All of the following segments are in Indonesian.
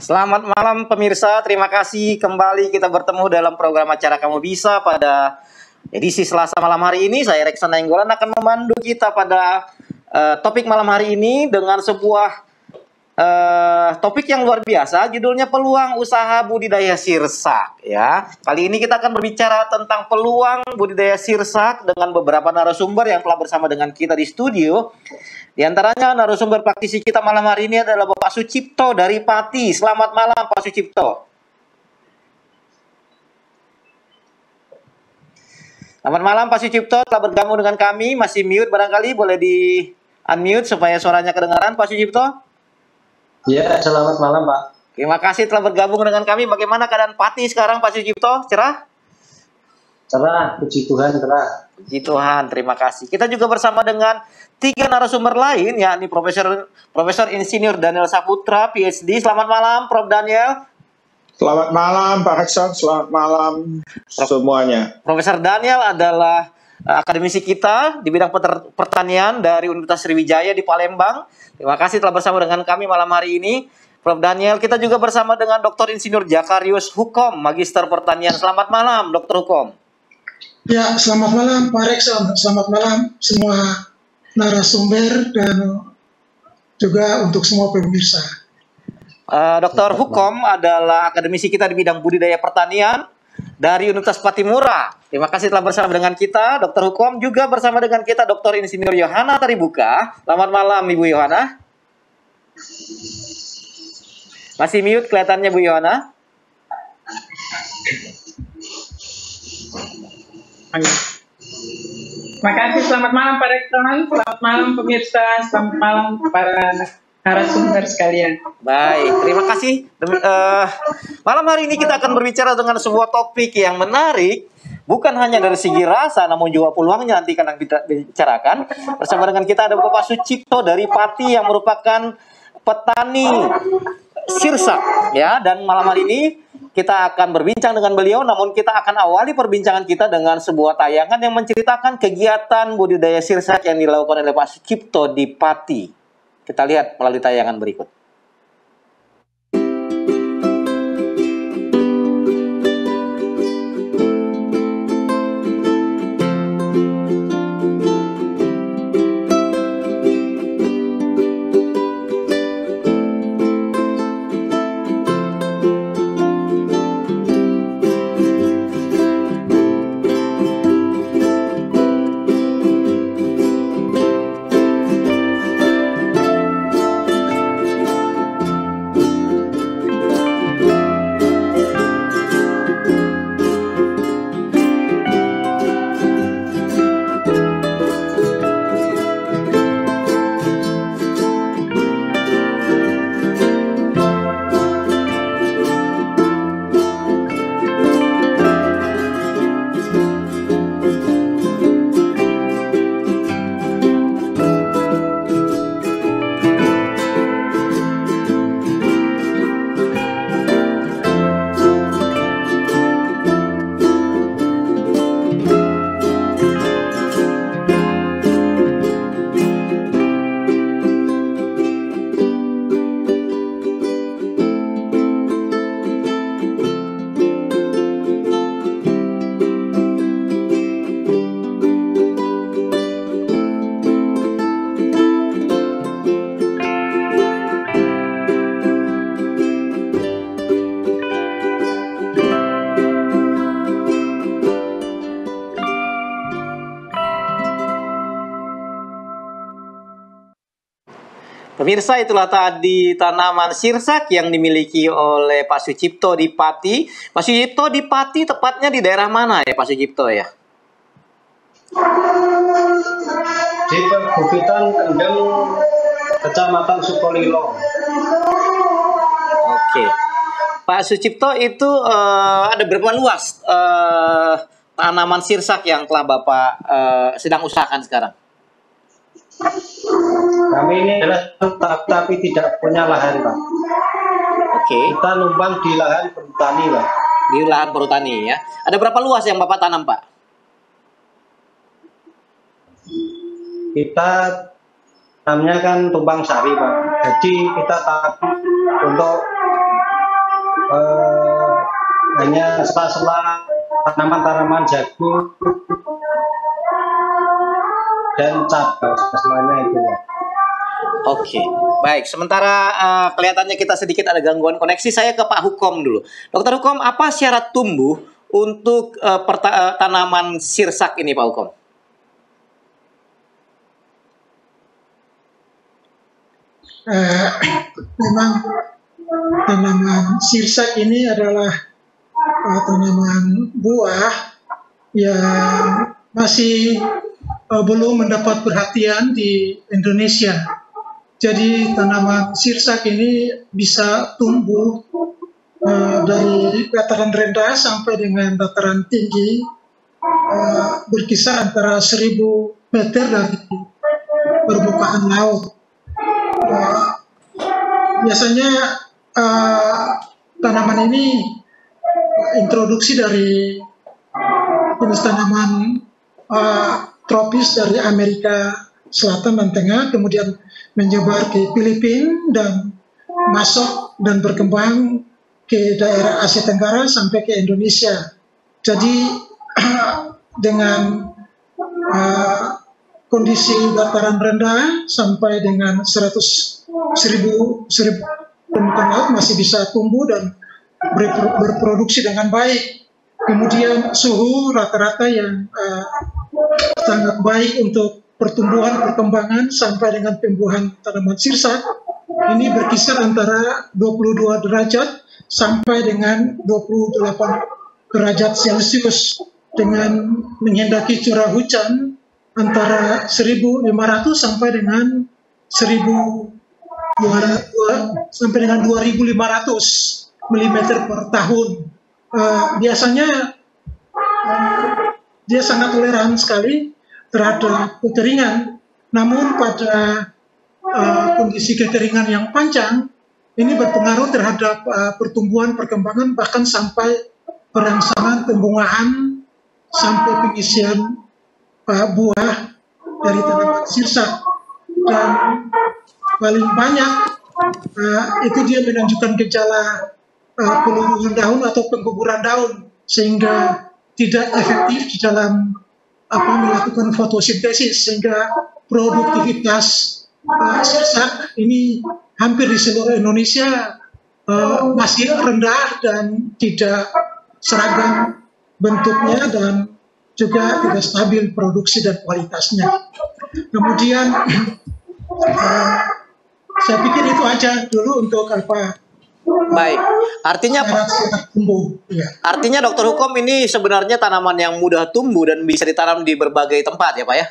Selamat malam pemirsa, terima kasih kembali kita bertemu dalam program acara Kamu Bisa pada edisi Selasa malam hari ini. Saya Reksan Nainggolan akan memandu kita pada topik malam hari ini dengan sebuah topik yang luar biasa, judulnya peluang usaha budidaya sirsak. Ya, kali ini kita akan berbicara tentang peluang budidaya sirsak dengan beberapa narasumber yang telah bersama dengan kita di studio. Di antaranya narasumber praktisi kita malam hari ini adalah Bapak Sucipto dari Pati. Selamat malam Pak Sucipto. Selamat malam Pak Sucipto, telah bergabung dengan kami. Masih mute barangkali, boleh di unmute supaya suaranya kedengaran Pak Sucipto. Ya, selamat malam Pak. Terima kasih telah bergabung dengan kami. Bagaimana keadaan Pati sekarang Pak Sucipto? Cerah? Cerah, puji Tuhan, cerah. Puji Tuhan, terima kasih. Kita juga bersama dengan 3 narasumber lain, yakni Profesor Insinyur Daniel Saputra, PhD. Selamat malam, Prof. Daniel. Selamat malam, Pak Reksan. Selamat malam semuanya. Profesor Daniel adalah akademisi kita di bidang pertanian dari Universitas Sriwijaya di Palembang. Terima kasih telah bersama dengan kami malam hari ini, Prof. Daniel. Kita juga bersama dengan Dr. Insinyur Jakarius Hukom, Magister Pertanian. Selamat malam, Dr. Hukom. Ya, selamat malam Pak Rekson. Selamat malam semua narasumber dan juga untuk semua pemirsa. Dr. Hukom adalah akademisi kita di bidang budidaya pertanian dari Universitas Patimura. Terima kasih telah bersama dengan kita. Dr. Hukom juga bersama dengan kita Dr. Insinyur Yohana Taribuka. Selamat malam Ibu Yohana. Masih mute kelihatannya Bu Yohana. Terima kasih, selamat malam Pak Rektor, selamat malam pemirsa, selamat malam para narasumber sekalian. Baik, terima kasih. Malam hari ini kita akan berbicara dengan sebuah topik yang menarik, bukan hanya dari segi rasa, namun juga peluangnya nanti akan kita bicarakan. Bersama dengan kita ada Bapak Sucipto dari Pati yang merupakan petani sirsak, ya. Dan malam hari ini kita akan berbincang dengan beliau, namun kita akan awali perbincangan kita dengan sebuah tayangan yang menceritakan kegiatan budidaya sirsak yang dilakukan oleh Pak Sucipto di Pati. Kita lihat melalui tayangan berikut. Pemirsa, itulah tadi tanaman sirsak yang dimiliki oleh Pak Sucipto di Pati. Pak Sucipto di Pati tepatnya di daerah mana ya Pak Sucipto ya? Di perbukitan Kendeng Kecamatan Sukolilo. Oke. Pak Sucipto itu ada berapa luas tanaman sirsak yang telah Bapak sedang usahakan sekarang? Kami ini adalah tapi tidak punya lahan, Pak. Oke. Kita numpang di lahan perhutani, Pak. Di lahan perhutani ya. Ada berapa luas yang Bapak tanam, Pak? Kita namanya kan tumpang sari, Pak. Jadi kita tanam untuk hanya sela-sela tanaman-tanaman jagung dan cabai semuanya itu, Pak. Oke, baik. Sementara kelihatannya kita sedikit ada gangguan koneksi, saya ke Pak Hukom dulu. Dokter Hukom, apa syarat tumbuh untuk tanaman sirsak ini, Pak Hukom? Memang tanaman sirsak ini adalah tanaman buah yang masih belum mendapat perhatian di Indonesia. Jadi tanaman sirsak ini bisa tumbuh dari dataran rendah sampai dengan dataran tinggi, berkisar antara 1000 meter dari permukaan laut. Biasanya tanaman ini introduksi dari jenis tanaman tropis dari Amerika Selatan dan Tengah, kemudian menyebar ke Filipina dan masuk dan berkembang ke daerah Asia Tenggara sampai ke Indonesia. Jadi dengan kondisi dataran rendah sampai dengan 1000 permukaan laut masih bisa tumbuh dan berproduksi dengan baik. Kemudian suhu rata-rata yang sangat baik untuk pertumbuhan perkembangan sampai dengan tumbuhan tanaman sirsak ini berkisar antara 22 derajat sampai dengan 28 derajat Celcius dengan menghendaki curah hujan antara 1.500 sampai dengan 1.200 sampai dengan 2.500 mm per tahun. Biasanya dia sangat toleran sekali terhadap kekeringan. Namun pada kondisi kekeringan yang panjang ini berpengaruh terhadap pertumbuhan perkembangan bahkan sampai perangsangan pembungaan sampai pengisian buah dari tanaman sirsak. Dan paling banyak itu dia menunjukkan gejala peluruhan daun atau pengguguran daun sehingga tidak efektif di dalam melakukan fotosintesis sehingga produktivitas sirsak ini hampir di seluruh Indonesia masih rendah dan tidak seragam bentuknya dan juga tidak stabil produksi dan kualitasnya. Kemudian saya pikir itu aja dulu untuk Baik, artinya tumbuh. Ya. Artinya Dokter Hukom ini sebenarnya tanaman yang mudah tumbuh dan bisa ditanam di berbagai tempat ya Pak ya?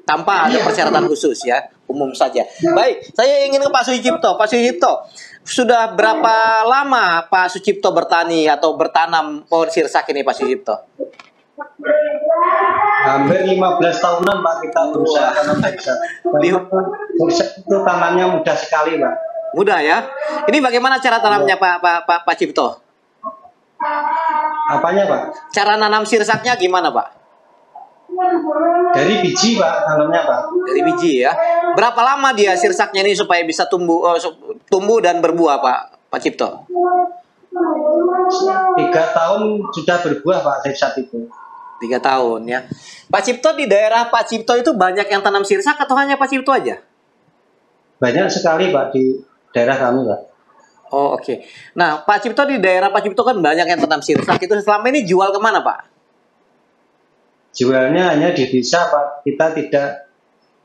Tanpa ada persyaratan khusus ya, umum saja. Baik, saya ingin ke Pak Sucipto. Pak Sucipto, sudah berapa lama Pak Sucipto bertani atau bertanam pohon sirsak ini Pak Sucipto? Hampir 15 tahunan Pak kita berusaha tanam sirsak. Sirsak itu tanamnya mudah sekali Pak. Mudah ya. Ini bagaimana cara tanamnya Pak Cipto? Apanya Pak? Cara nanam sirsaknya gimana Pak? Dari biji Pak, tanamnya Pak. Dari biji ya. Berapa lama dia sirsaknya ini supaya bisa tumbuh dan berbuah Pak Cipto? 3 tahun sudah berbuah Pak sirsak itu. 3 tahun ya. Pak Cipto, di daerah Pak Cipto itu banyak yang tanam sirsak atau hanya Pak Cipto aja? Banyak sekali Pak di daerah kami Pak. Oh oke. Nah Pak Cipto, di daerah Pak Cipto kan banyak yang tanam sirsak, itu selama ini jual kemana Pak? Jualnya hanya di desa Pak. Kita tidak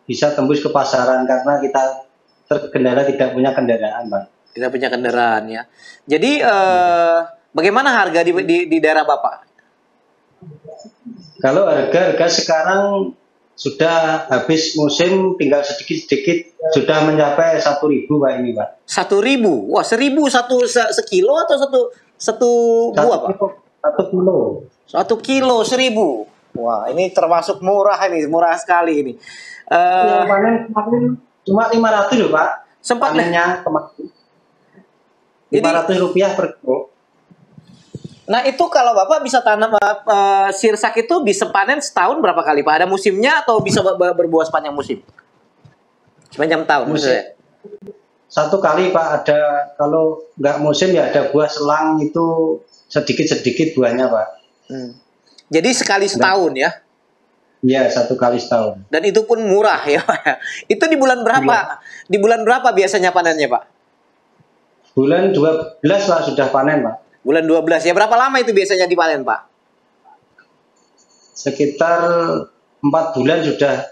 bisa tembus ke pasaran karena kita terkendala tidak punya kendaraan Pak. Tidak punya kendaraan ya. Jadi bagaimana harga di daerah Bapak? Kalau harga sekarang sudah habis musim tinggal sedikit-sedikit sudah mencapai 1.000 Pak ini Pak. 1.000. Wah, 1.000 sekilo atau satu buah, Pak? 1 kilo. 1 kilo 1.000. Wah, ini termasuk murah ini, murah sekali ini. Ya, panen kemarin cuma 500 loh Pak. Sempat panennya kemarin. 500 rupiah per kilo. Nah, itu kalau Bapak bisa tanam sirsak itu bisa panen setahun berapa kali, Pak? Ada musimnya atau bisa berbuah sepanjang musim? Sepanjang tahun maksudnya? Satu kali Pak, ada kalau nggak musim ya ada buah selang itu sedikit-sedikit buahnya Pak. Jadi sekali setahun ya? Iya, 1 kali setahun. Dan itu pun murah ya Pak. Itu di bulan berapa? Di bulan berapa biasanya panennya Pak? Bulan 12 Pak sudah panen Pak. Bulan 12 ya. Berapa lama itu biasanya dipanen Pak? Sekitar 4 bulan sudah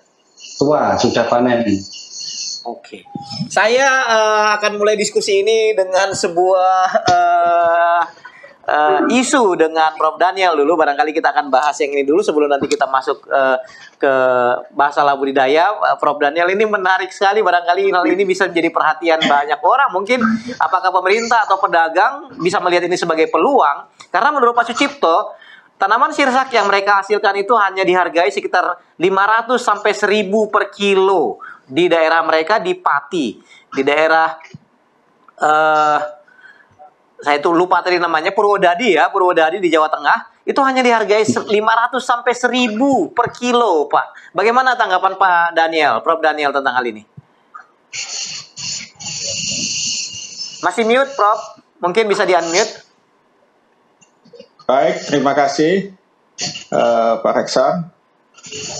tua, sudah panen. Oke. Saya akan mulai diskusi ini dengan sebuah isu dengan Prof. Daniel dulu. Barangkali kita akan bahas yang ini dulu sebelum nanti kita masuk ke bahasa budidaya. Prof. Daniel ini menarik sekali. Barangkali hal ini bisa menjadi perhatian banyak orang. Mungkin apakah pemerintah atau pedagang bisa melihat ini sebagai peluang. Karena menurut Pak Sucipto, tanaman sirsak yang mereka hasilkan itu hanya dihargai sekitar 500 sampai 1.000 per kilo di daerah mereka di Pati, di daerah saya itu lupa tadi namanya, Purwodadi ya, Purwodadi di Jawa Tengah, itu hanya dihargai 500 sampai 1.000 per kilo, Pak. Bagaimana tanggapan Pak Daniel, Prof. Daniel tentang hal ini? Masih mute, Prof? Mungkin bisa di-unmute. Baik, terima kasih Pak Reksan.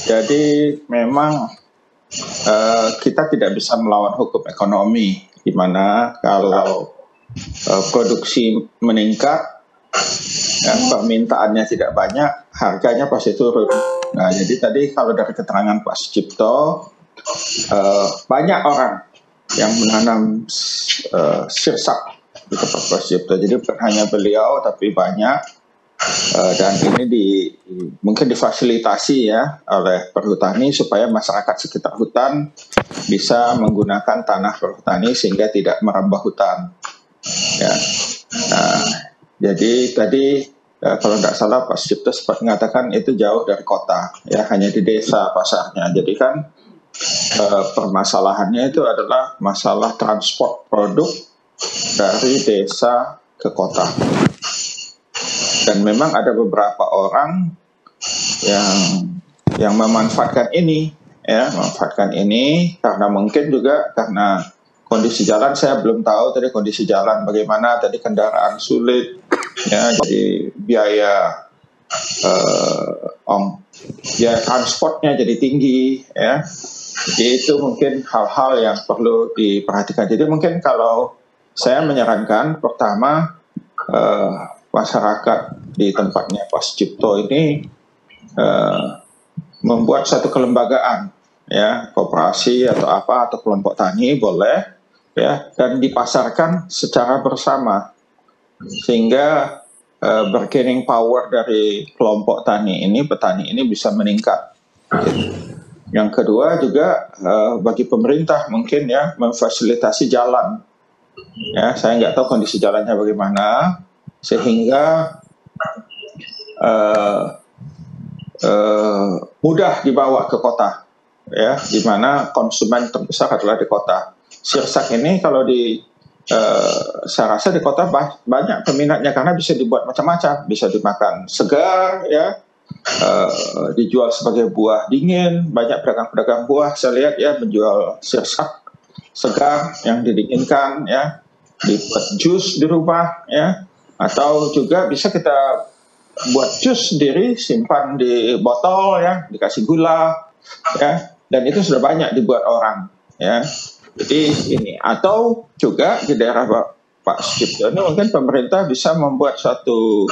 Jadi memang kita tidak bisa melawan hukum ekonomi, di mana kalau produksi meningkat, ya, permintaannya tidak banyak, harganya pasti turun. Nah, jadi tadi kalau dari keterangan Pak Sucipto, banyak orang yang menanam sirsak di tempat Pak Sucipto. Jadi bukan hanya beliau, tapi banyak. Dan ini mungkin difasilitasi ya oleh perhutani supaya masyarakat sekitar hutan bisa menggunakan tanah perhutani sehingga tidak merambah hutan. Ya, nah, jadi tadi kalau tidak salah Pak Sucipto sempat mengatakan itu jauh dari kota, ya hanya di desa pasarnya. Jadi kan permasalahannya itu adalah masalah transport produk dari desa ke kota. Dan memang ada beberapa orang yang memanfaatkan ini, ya, memanfaatkan ini karena mungkin juga karena kondisi jalan. Saya belum tahu tadi kondisi jalan bagaimana, tadi kendaraan sulit, ya, jadi biaya transportnya jadi tinggi, ya. Jadi itu mungkin hal-hal yang perlu diperhatikan. Jadi mungkin kalau saya menyarankan pertama masyarakat di tempatnya Pak Sucipto ini membuat satu kelembagaan, ya, koperasi atau apa atau kelompok tani boleh, ya, dan dipasarkan secara bersama sehingga bargaining power dari kelompok tani ini, petani ini bisa meningkat. Yang kedua juga bagi pemerintah mungkin ya memfasilitasi jalan, ya, saya nggak tahu kondisi jalannya bagaimana sehingga mudah dibawa ke kota, ya, di mana konsumen terbesar adalah di kota. Sirsak ini kalau saya rasa di kota banyak peminatnya karena bisa dibuat macam-macam, bisa dimakan segar, ya, dijual sebagai buah dingin. Banyak pedagang-pedagang buah saya lihat ya menjual sirsak segar yang didinginkan, ya, dibuat jus di rumah, ya. Atau juga bisa kita buat jus sendiri, simpan di botol, ya, dikasih gula, ya, dan itu sudah banyak dibuat orang, ya. Jadi ini, atau juga di daerah Pak Sucipto ini mungkin pemerintah bisa membuat suatu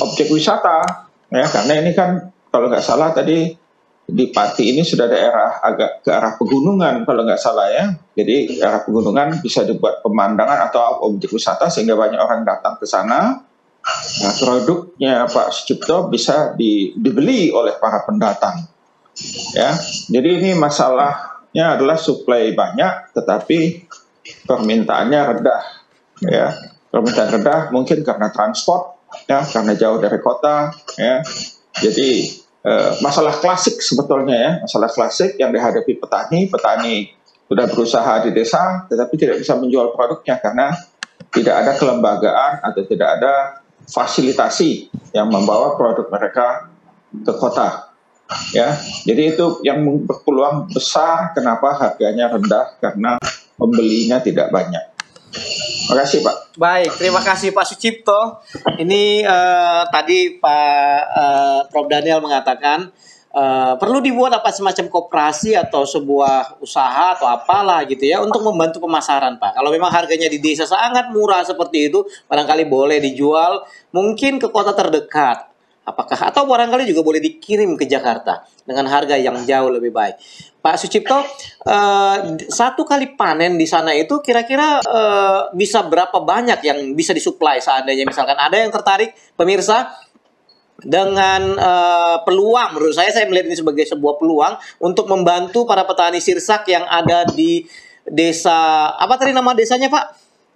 objek wisata, ya, karena ini kan kalau nggak salah tadi di Pati ini sudah daerah agak ke arah pegunungan kalau nggak salah, ya. Jadi arah pegunungan bisa dibuat pemandangan atau objek wisata sehingga banyak orang datang ke sana. Nah, produknya Pak Sucipto bisa dibeli oleh para pendatang. Ya, jadi ini masalahnya adalah suplai banyak, tetapi permintaannya rendah. Ya, permintaan rendah mungkin karena transport, ya, karena jauh dari kota. Ya, jadi masalah klasik sebetulnya ya, masalah klasik yang dihadapi petani. Petani sudah berusaha di desa, tetapi tidak bisa menjual produknya karena tidak ada kelembagaan atau tidak ada fasilitasi yang membawa produk mereka ke kota. Ya, jadi itu yang berpeluang besar kenapa harganya rendah, karena pembelinya tidak banyak. Terima kasih Pak. Baik, terima kasih Pak Sucipto. Ini tadi Pak Prof Daniel mengatakan perlu dibuat apa semacam koperasi atau sebuah usaha atau apalah gitu ya untuk membantu pemasaran Pak. Kalau memang harganya di desa sangat murah seperti itu, barangkali boleh dijual mungkin ke kota terdekat. Apakah atau barangkali juga boleh dikirim ke Jakarta dengan harga yang jauh lebih baik. Pak Sucipto, satu kali panen di sana itu kira-kira bisa berapa banyak yang bisa disuplai seandainya misalkan ada yang tertarik, pemirsa, dengan peluang, menurut saya melihat ini sebagai sebuah peluang untuk membantu para petani sirsak yang ada di desa, apa tadi nama desanya Pak?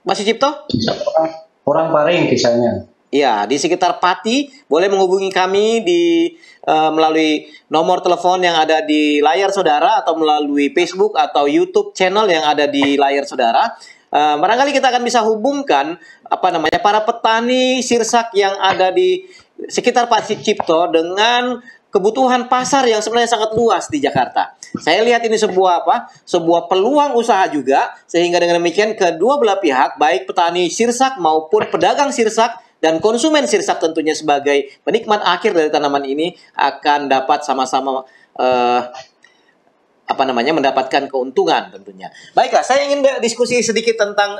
Pak Sucipto? Orang Paring desanya. Ya, di sekitar Pati, boleh menghubungi kami di melalui nomor telepon yang ada di layar saudara atau melalui Facebook atau YouTube channel yang ada di layar saudara. Barangkali kita akan bisa hubungkan para petani sirsak yang ada di sekitar Pak Sucipto dengan kebutuhan pasar yang sebenarnya sangat luas di Jakarta. Saya lihat ini sebuah peluang usaha juga, sehingga dengan demikian kedua belah pihak, baik petani sirsak maupun pedagang sirsak dan konsumen sirsak tentunya sebagai penikmat akhir dari tanaman ini akan dapat sama-sama mendapatkan keuntungan tentunya. Baiklah, saya ingin diskusi sedikit tentang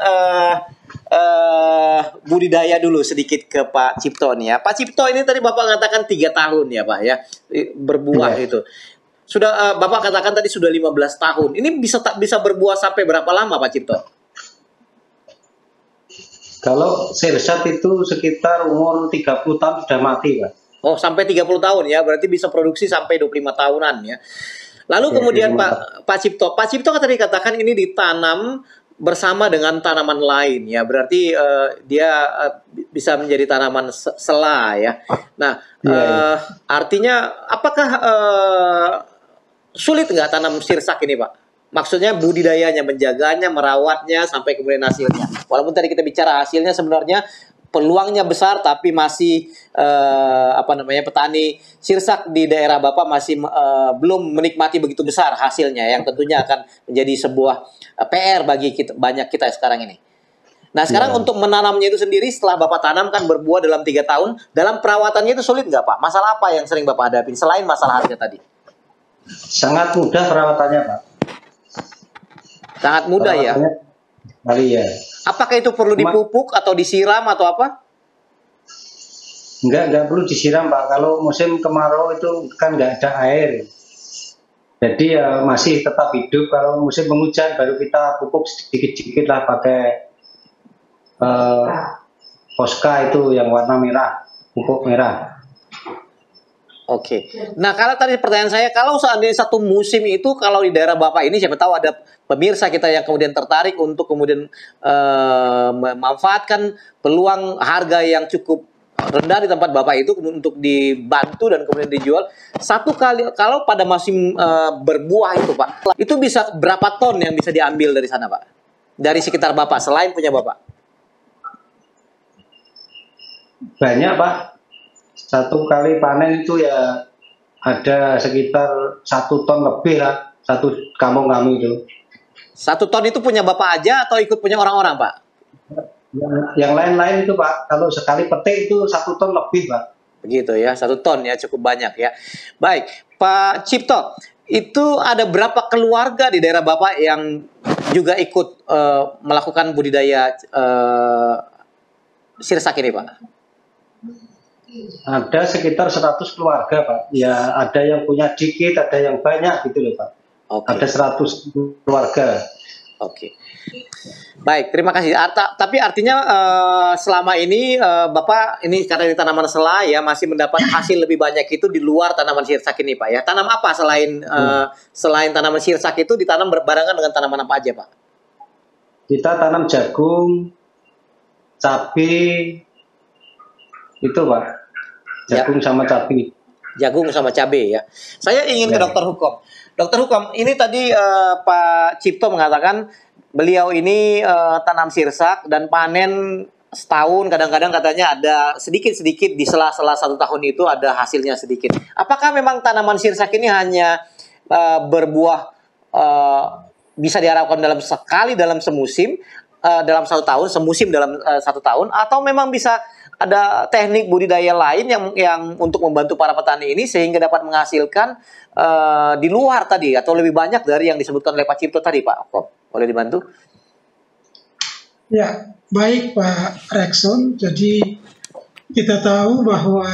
budidaya dulu sedikit ke Pak Cipto nih ya. Pak Cipto, ini tadi Bapak katakan 3 tahun ya Pak ya berbuah itu. Sudah Bapak katakan tadi sudah 15 tahun. Ini bisa berbuah sampai berapa lama Pak Cipto? Kalau sirsak itu sekitar umur 30 tahun sudah mati Pak. Oh, sampai 30 tahun ya, berarti bisa produksi sampai 25 tahunan ya. Lalu ya, kemudian Pak Cipto tadi katakan ini ditanam bersama dengan tanaman lain ya, berarti dia bisa menjadi tanaman sela ya. Nah, artinya apakah sulit nggak tanam sirsak ini Pak? Maksudnya budidayanya, menjaganya, merawatnya sampai kemudian hasilnya. Walaupun tadi kita bicara hasilnya sebenarnya peluangnya besar, tapi masih petani sirsak di daerah Bapak masih belum menikmati begitu besar hasilnya, yang tentunya akan menjadi sebuah PR bagi banyak kita sekarang ini. Nah sekarang untuk menanamnya itu sendiri, setelah Bapak tanam kan berbuah dalam 3 tahun, dalam perawatannya itu sulit nggak Pak? Masalah apa yang sering Bapak hadapi selain masalah harga tadi? Sangat mudah perawatannya Pak. Sangat mudah ya? Iya. Apakah itu perlu dipupuk atau disiram atau apa? Enggak perlu disiram Pak. Kalau musim kemarau itu kan nggak ada air. Jadi ya masih tetap hidup. Kalau musim penghujan baru kita pupuk sedikit-sedikit lah pakai Posca itu yang warna merah, pupuk merah. Oke. Nah, kalau tadi pertanyaan saya, kalau seandainya satu musim itu, kalau di daerah Bapak ini, siapa tahu ada pemirsa kita yang kemudian tertarik untuk kemudian memanfaatkan peluang harga yang cukup rendah di tempat Bapak itu untuk dibantu dan kemudian dijual. Satu kali, kalau pada musim berbuah itu Pak, itu bisa berapa ton yang bisa diambil dari sana Pak? Dari sekitar Bapak, selain punya Bapak? Banyak Pak. Satu kali panen itu ya ada sekitar 1 ton lebih lah, satu kampung kami itu. 1 ton itu punya Bapak aja atau ikut punya orang-orang Pak? Yang lain-lain itu Pak, kalau sekali petik itu 1 ton lebih Pak. Begitu ya, 1 ton ya, cukup banyak ya. Baik, Pak Cipto, itu ada berapa keluarga di daerah Bapak yang juga ikut melakukan budidaya sirsak ini Pak? Ada sekitar 100 keluarga Pak. Ya ada yang punya dikit, ada yang banyak gitu loh Pak. Okay. Ada 100 keluarga. Oke. Baik, terima kasih. Tapi artinya selama ini Bapak ini karena di tanaman selai ya masih mendapat hasil lebih banyak itu di luar tanaman sirsak ini Pak ya. Tanam apa selain tanaman sirsak itu ditanam berbarengan dengan tanaman apa aja Pak? Kita tanam jagung, cabai, itu Pak. Jagung sama cabai. Jagung sama cabai ya. Saya ingin ke Dokter Hukum. Dokter Hukum, ini tadi Pak Cipto mengatakan beliau ini tanam sirsak dan panen setahun, kadang-kadang katanya ada sedikit-sedikit di sela-sela 1 tahun itu ada hasilnya sedikit. Apakah memang tanaman sirsak ini hanya berbuah bisa diharapkan sekali dalam semusim, dalam 1 tahun, semusim dalam 1 tahun, atau memang bisa ada teknik budidaya lain yang untuk membantu para petani ini sehingga dapat menghasilkan di luar tadi atau lebih banyak dari yang disebutkan oleh Pak Cipto tadi Pak? Boleh dibantu? Ya, baik Pak Rekson. Jadi kita tahu bahwa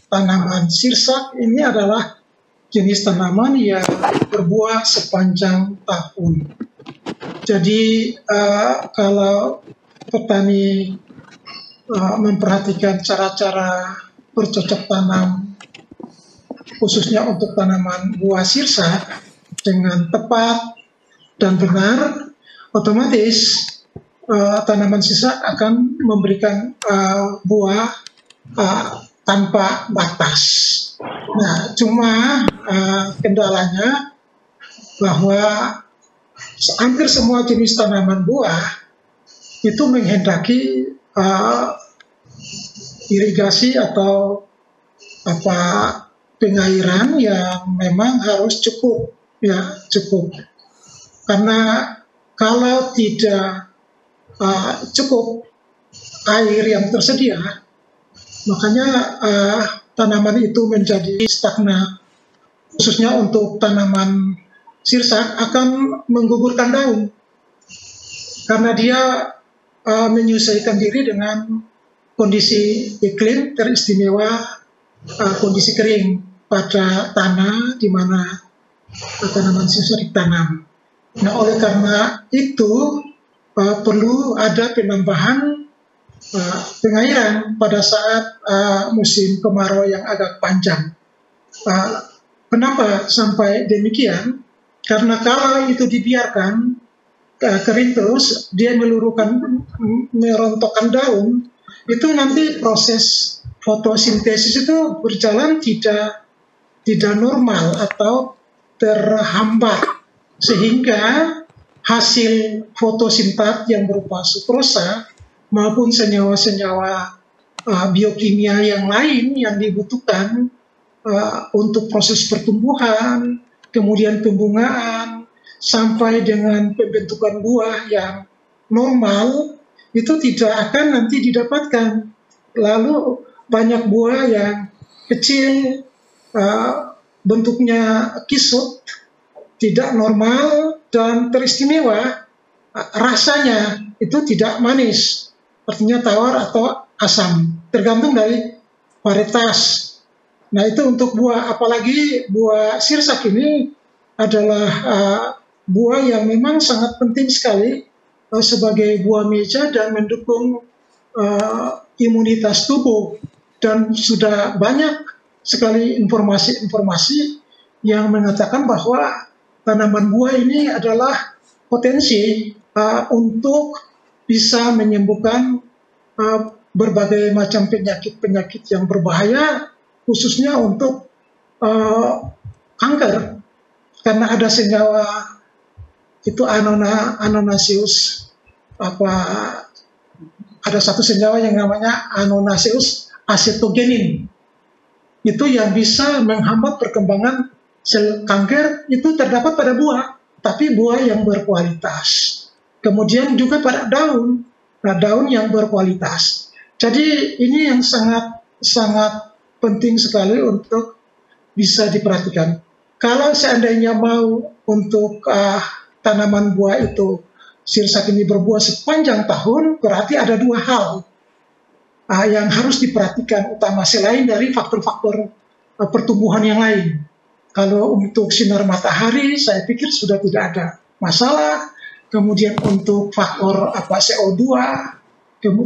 tanaman sirsak ini adalah jenis tanaman yang berbuah sepanjang tahun. Jadi kalau petani memperhatikan cara-cara bercocok tanam khususnya untuk tanaman buah sirsak dengan tepat dan benar, otomatis tanaman sirsak akan memberikan buah tanpa batas. Nah, cuma kendalanya bahwa hampir semua jenis tanaman buah itu menghendaki irigasi atau pengairan yang memang harus cukup. Karena kalau tidak cukup air yang tersedia, makanya tanaman itu menjadi stagnan. Khususnya untuk tanaman sirsak akan menggugurkan daun karena dia menyesuaikan diri dengan kondisi iklim teristimewa, kondisi kering pada tanah di mana tanaman sirsak ditanam. Nah, oleh karena itu perlu ada penambahan pengairan pada saat musim kemarau yang agak panjang. Kenapa sampai demikian? Karena kalau itu dibiarkan kering terus, dia merontokkan daun, itu nanti proses fotosintesis itu berjalan tidak normal atau terhambat, sehingga hasil fotosintat yang berupa sukrosa maupun senyawa-senyawa biokimia yang lain yang dibutuhkan untuk proses pertumbuhan, kemudian pembungaan, sampai dengan pembentukan buah yang normal, itu tidak akan nanti didapatkan. Lalu banyak buah yang kecil, bentuknya kisut, tidak normal, dan teristimewa, rasanya itu tidak manis, artinya tawar atau asam, tergantung dari varietas. Nah, itu untuk buah, apalagi buah sirsak ini adalah buah yang memang sangat penting sekali sebagai buah meja dan mendukung imunitas tubuh. Dan sudah banyak sekali informasi-informasi yang mengatakan bahwa tanaman buah ini adalah potensi untuk bisa menyembuhkan berbagai macam penyakit-penyakit yang berbahaya, khususnya untuk kanker, karena ada senyawa itu Annonaceus, ada satu senyawa yang namanya Annonaceus acetogenin, itu yang bisa menghambat perkembangan sel kanker. Itu terdapat pada buah, tapi buah yang berkualitas. Kemudian juga pada daun, daun yang berkualitas. Jadi ini yang sangat penting sekali untuk bisa diperhatikan. Kalau seandainya mau untuk tanaman buah itu sirsak ini berbuah sepanjang tahun, berarti ada 2 hal yang harus diperhatikan utama selain dari faktor-faktor pertumbuhan yang lain. Kalau untuk sinar matahari, saya pikir sudah tidak ada masalah. kemudian untuk faktor CO2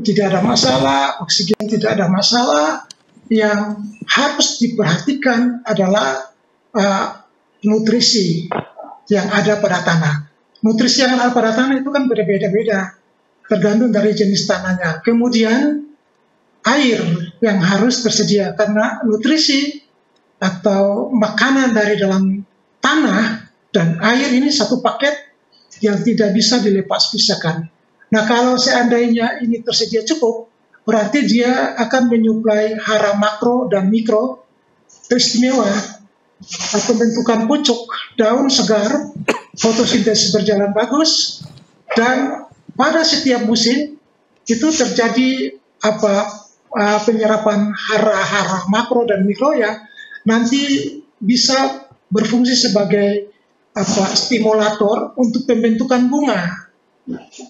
tidak ada masalah, oksigen tidak ada masalah. Yang harus diperhatikan adalah nutrisi yang ada pada tanah. Nutrisi yang ada pada tanah itu kan berbeda-beda, tergantung dari jenis tanahnya. Kemudian air yang harus tersedia, karena nutrisi atau makanan dari dalam tanah dan air ini satu paket yang tidak bisa dilepas pisahkan. Nah, kalau seandainya ini tersedia cukup, berarti dia akan menyuplai hara makro dan mikro teristimewa. Pembentukan pucuk, daun segar, fotosintesis berjalan bagus, dan pada setiap musim itu terjadi penyerapan hara-hara makro dan mikro yang nanti bisa berfungsi sebagai stimulator untuk pembentukan bunga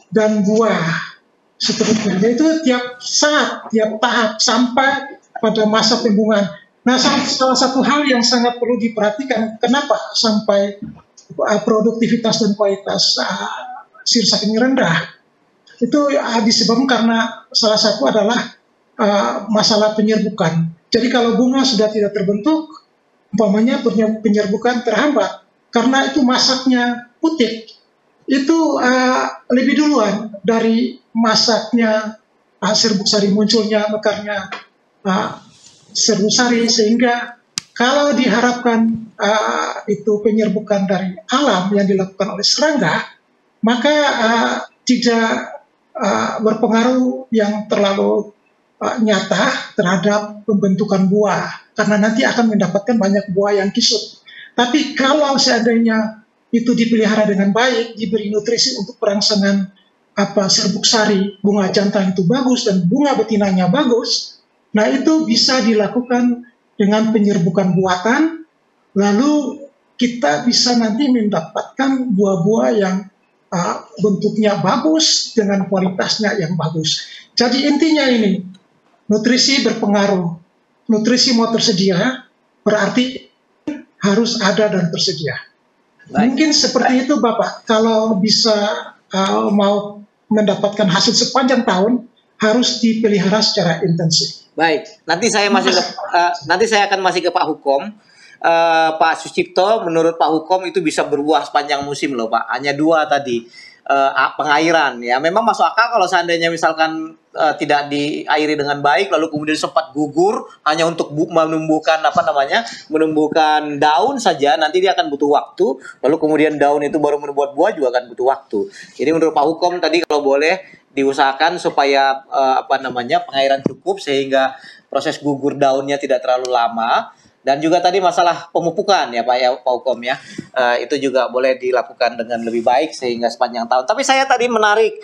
dan buah seterusnya. Itu tiap saat, tiap tahap sampai pada masa pembungaan. Nah, salah satu hal yang sangat perlu diperhatikan, kenapa sampai produktivitas dan kualitas sirsak ini rendah? Itu disebabkan karena salah satu adalah masalah penyerbukan. Jadi kalau bunga sudah tidak terbentuk, umpamanya penyerbukan terhambat karena itu masaknya putik. Itu lebih duluan dari masaknya serbuk sari, munculnya mekarnya serbuk sari, sehingga kalau diharapkan itu penyerbukan dari alam yang dilakukan oleh serangga, maka tidak berpengaruh yang terlalu nyata terhadap pembentukan buah, karena nanti akan mendapatkan banyak buah yang kisut. Tapi kalau seandainya itu dipelihara dengan baik, diberi nutrisi untuk perangsangan serbuk sari, bunga jantan itu bagus dan bunga betinanya bagus, nah itu bisa dilakukan dengan penyerbukan buatan, lalu kita bisa nanti mendapatkan buah-buah yang bentuknya bagus dengan kualitasnya yang bagus. Jadi intinya ini, nutrisi berpengaruh. Nutrisi mau tersedia, berarti harus ada dan tersedia. Mungkin seperti itu Bapak, kalau bisa mau mendapatkan hasil sepanjang tahun, harus dipelihara secara intensif. Baik, nanti saya akan masih ke Pak Hukom. Pak Sucipto, menurut Pak Hukom itu bisa berbuah sepanjang musim loh Pak. Hanya 2 tadi, pengairan ya. Memang masuk akal kalau seandainya misalkan tidak diairi dengan baik, lalu kemudian sempat gugur hanya untuk menumbuhkan menumbuhkan daun saja, nanti dia akan butuh waktu. Lalu kemudian daun itu baru membuat buah juga akan butuh waktu. Jadi menurut Pak Hukom tadi kalau boleh diusahakan supaya pengairan cukup sehingga proses gugur daunnya tidak terlalu lama. Dan juga tadi masalah pemupukan ya Pak Hukom ya, itu juga boleh dilakukan dengan lebih baik sehingga sepanjang tahun. Tapi saya tadi menarik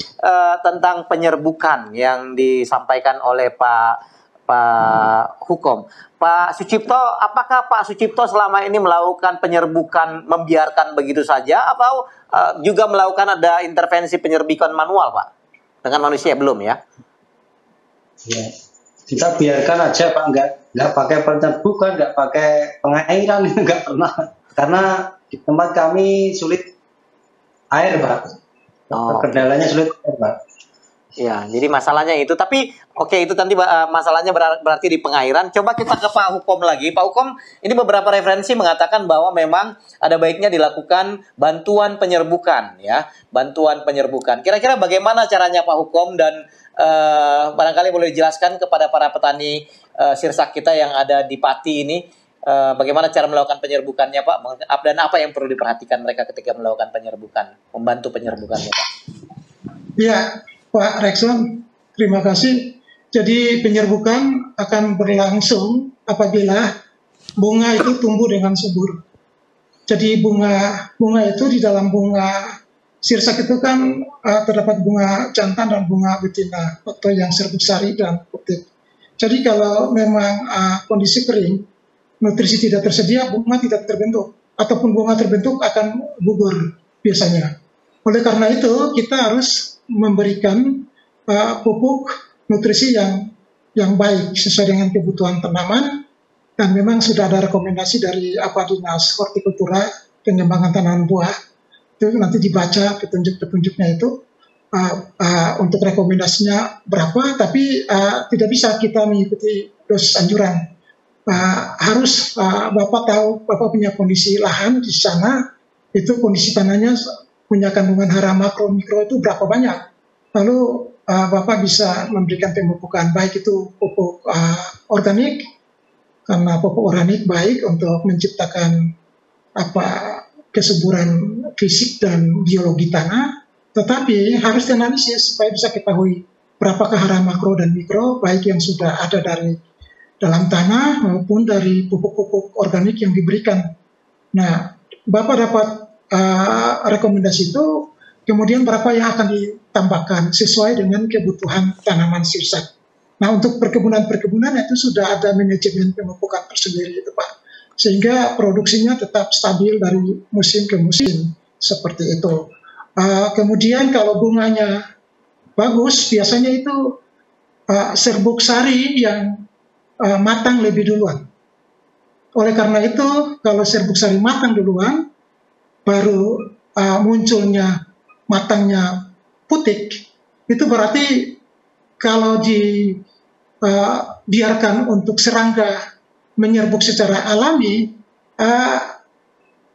tentang penyerbukan yang disampaikan oleh Pak Hukom. Pak Sucipto, apakah Pak Sucipto selama ini melakukan penyerbukan membiarkan begitu saja, atau juga melakukan ada intervensi penyerbukan manual Pak? Dengan manusia belum ya? Ya, kita biarkan aja Pak, nggak pakai penyerbukan, nggak pakai pengairan, nggak pernah, karena di tempat kami sulit air Pak. Kendalanya sulit air Pak. Ya, jadi masalahnya itu. Tapi oke, itu nanti masalahnya berarti di pengairan. Coba kita ke Pak Hukom lagi. Pak Hukom, ini beberapa referensi mengatakan bahwa memang ada baiknya dilakukan bantuan penyerbukan ya, bantuan penyerbukan. Kira-kira bagaimana caranya Pak Hukom, dan barangkali boleh dijelaskan kepada para petani sirsak kita yang ada di Pati ini, bagaimana cara melakukan penyerbukannya Pak, dan apa yang perlu diperhatikan mereka ketika melakukan penyerbukan, membantu penyerbukannya Pak. Ya, Pak Rexon, terima kasih. Jadi penyerbukan akan berlangsung apabila bunga itu tumbuh dengan subur. Jadi bunga itu di dalam bunga sirsak itu kan terdapat bunga jantan dan bunga betina, atau yang serbuk sari dan putik. Jadi kalau memang kondisi kering, nutrisi tidak tersedia, bunga tidak terbentuk, ataupun bunga terbentuk akan gugur biasanya. Oleh karena itu kita harus memberikan pupuk nutrisi yang baik sesuai dengan kebutuhan tanaman, dan memang sudah ada rekomendasi dari Dinas Hortikultura Pengembangan Tanaman Buah Itu nanti dibaca petunjuk-petunjuknya itu untuk rekomendasinya berapa, tapi tidak bisa kita mengikuti dosis anjuran. Harus Bapak tahu, Bapak punya kondisi lahan di sana, itu kondisi tanahnya punya kandungan hara makro mikro itu berapa banyak. Lalu Bapak bisa memberikan pemupukan, baik itu pupuk organik, karena pupuk organik baik untuk menciptakan kesuburan fisik dan biologi tanah, tetapi harus dianalisis supaya bisa ketahui berapakah hara makro dan mikro, baik yang sudah ada dari dalam tanah maupun dari pupuk-pupuk organik yang diberikan. Nah, Bapak dapat rekomendasi itu, kemudian berapa yang akan ditambahkan sesuai dengan kebutuhan tanaman sirsak. Nah, untuk perkebunan-perkebunan itu sudah ada manajemen pemupukan tersendiri itu Pak, sehingga produksinya tetap stabil dari musim ke musim seperti itu. Kemudian kalau bunganya bagus, biasanya itu serbuk sari yang matang lebih duluan. Oleh karena itu, kalau serbuk sari matang duluan, baru munculnya matangnya putik, itu berarti kalau dibiarkan untuk serangga menyerbuk secara alami,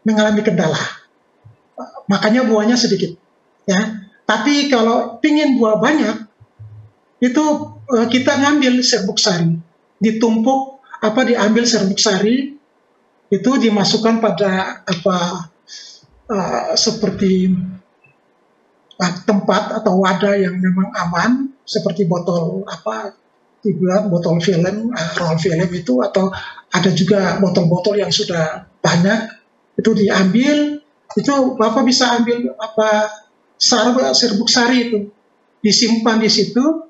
mengalami kendala. Makanya buahnya sedikit. Ya. Tapi kalau ingin buah banyak, itu kita ngambil serbuk sari, ditumpuk, diambil serbuk sari, itu dimasukkan pada seperti tempat atau wadah yang memang aman, seperti botol dibilang botol film, roll film itu, atau ada juga botol-botol yang sudah banyak, itu diambil, itu Bapak bisa ambil serbuk sari itu, disimpan di situ.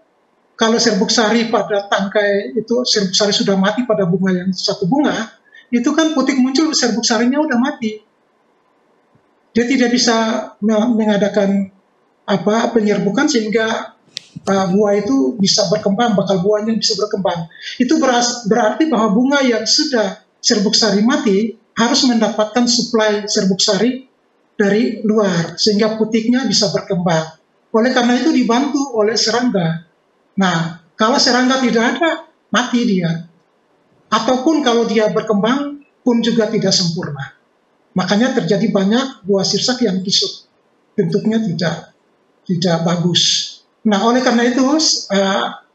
Kalau serbuk sari pada tangkai itu, serbuk sari sudah mati pada bunga yang satu bunga, itu kan putik muncul, serbuk sarinya udah mati. Dia tidak bisa mengadakan penyerbukan sehingga buah itu bisa berkembang, bakal buahnya bisa berkembang. Itu berarti bahwa bunga yang sudah serbuk sari mati harus mendapatkan suplai serbuk sari dari luar sehingga putiknya bisa berkembang. Oleh karena itu dibantu oleh serangga. Nah, kalau serangga tidak ada, mati dia. Ataupun kalau dia berkembang pun juga tidak sempurna. Makanya terjadi banyak buah sirsak yang kisut, bentuknya tidak bagus. Nah, oleh karena itu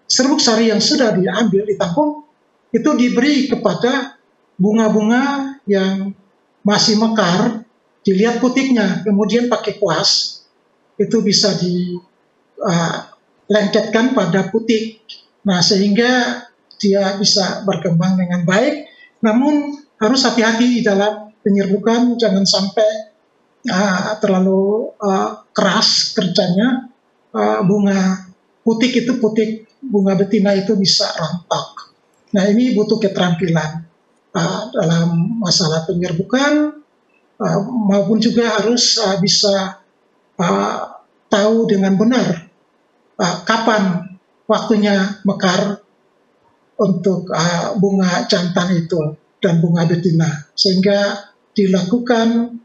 serbuk sari yang sudah diambil, ditampung, itu diberi kepada bunga-bunga yang masih mekar, dilihat putiknya, kemudian pakai kuas, itu bisa lengketkan pada putik. Nah, sehingga dia bisa berkembang dengan baik, namun harus hati-hati di dalam penyerbukan, jangan sampai terlalu keras kerjanya. Bunga putik bunga betina itu bisa rontok. Nah, ini butuh keterampilan dalam masalah penyerbukan, maupun juga harus bisa tahu dengan benar kapan waktunya mekar untuk bunga jantan itu dan bunga betina, sehingga dilakukan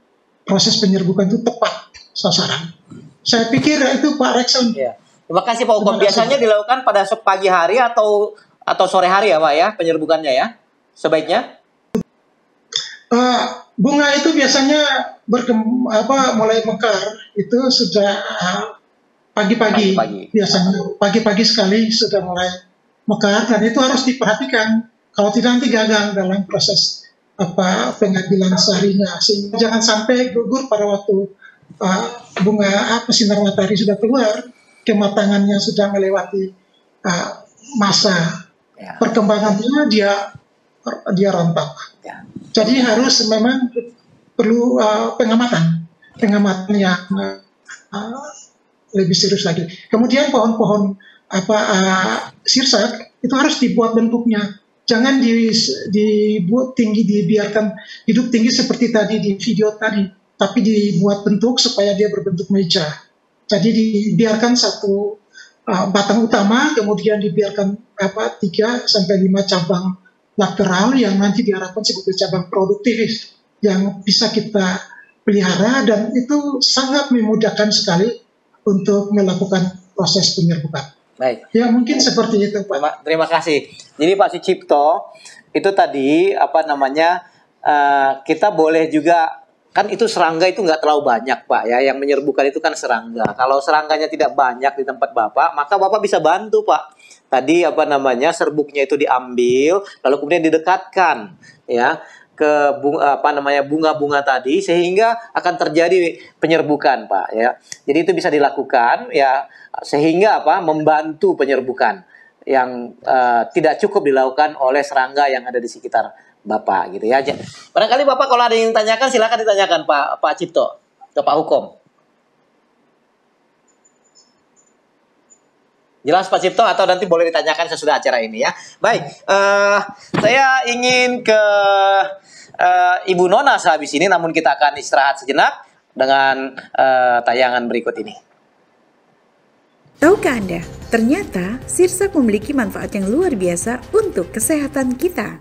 proses penyerbukan itu tepat sasaran. Saya pikir itu Pak Rekson. Ya. Terima kasih Pak Ugom. Biasanya dilakukan pada pagi hari atau sore hari ya Pak ya, penyerbukannya ya, sebaiknya? Bunga itu biasanya mulai mekar itu sudah pagi-pagi. Biasanya pagi-pagi sekali sudah mulai mekar, dan itu harus diperhatikan. Kalau tidak nanti gagal dalam proses pengambilan sarinya, sehingga jangan sampai gugur pada waktu bunga sinar matahari sudah keluar, kematangannya sudah melewati masa perkembangannya, dia rontok. Ya. Jadi harus memang perlu pengamatan yang lebih serius lagi. Kemudian pohon-pohon sirsak itu harus dibuat bentuknya. Jangan dibuat tinggi, dibiarkan hidup tinggi seperti tadi di video tadi, tapi dibuat bentuk supaya dia berbentuk meja. Jadi dibiarkan satu batang utama, kemudian dibiarkan 3 sampai 5 cabang lateral yang nanti diharapkan sebagai cabang produktif yang bisa kita pelihara dan itu sangat memudahkan sekali untuk melakukan proses penyerbukan. Baik. Ya mungkin seperti itu Pak. Terima kasih. Jadi Pak Sucipto, itu tadi kita boleh juga, kan itu serangga itu nggak terlalu banyak Pak ya, yang menyerbukan itu kan serangga. Kalau serangganya tidak banyak di tempat Bapak, maka Bapak bisa bantu Pak. Tadi serbuknya itu diambil, lalu kemudian didekatkan ya ke bunga-bunga tadi, sehingga akan terjadi penyerbukan Pak ya. Jadi itu bisa dilakukan ya, sehingga membantu penyerbukan yang tidak cukup dilakukan oleh serangga yang ada di sekitar Bapak gitu ya. Barangkali Bapak kalau ada yang tanyakan, silakan ditanyakan Pak Cipto ke Pak Hukum. Jelas Pak Cipto, atau nanti boleh ditanyakan sesudah acara ini ya. Baik, saya ingin ke Ibu Nona sehabis ini, namun kita akan istirahat sejenak dengan tayangan berikut ini. Tahukah Anda, ternyata sirsak memiliki manfaat yang luar biasa untuk kesehatan kita.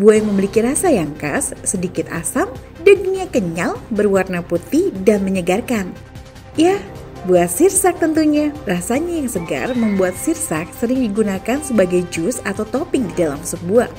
Buah yang memiliki rasa yang khas, sedikit asam, dagingnya kenyal, berwarna putih, dan menyegarkan. Ya, buah sirsak tentunya. Rasanya yang segar membuat sirsak sering digunakan sebagai jus atau topping di dalam sup buah.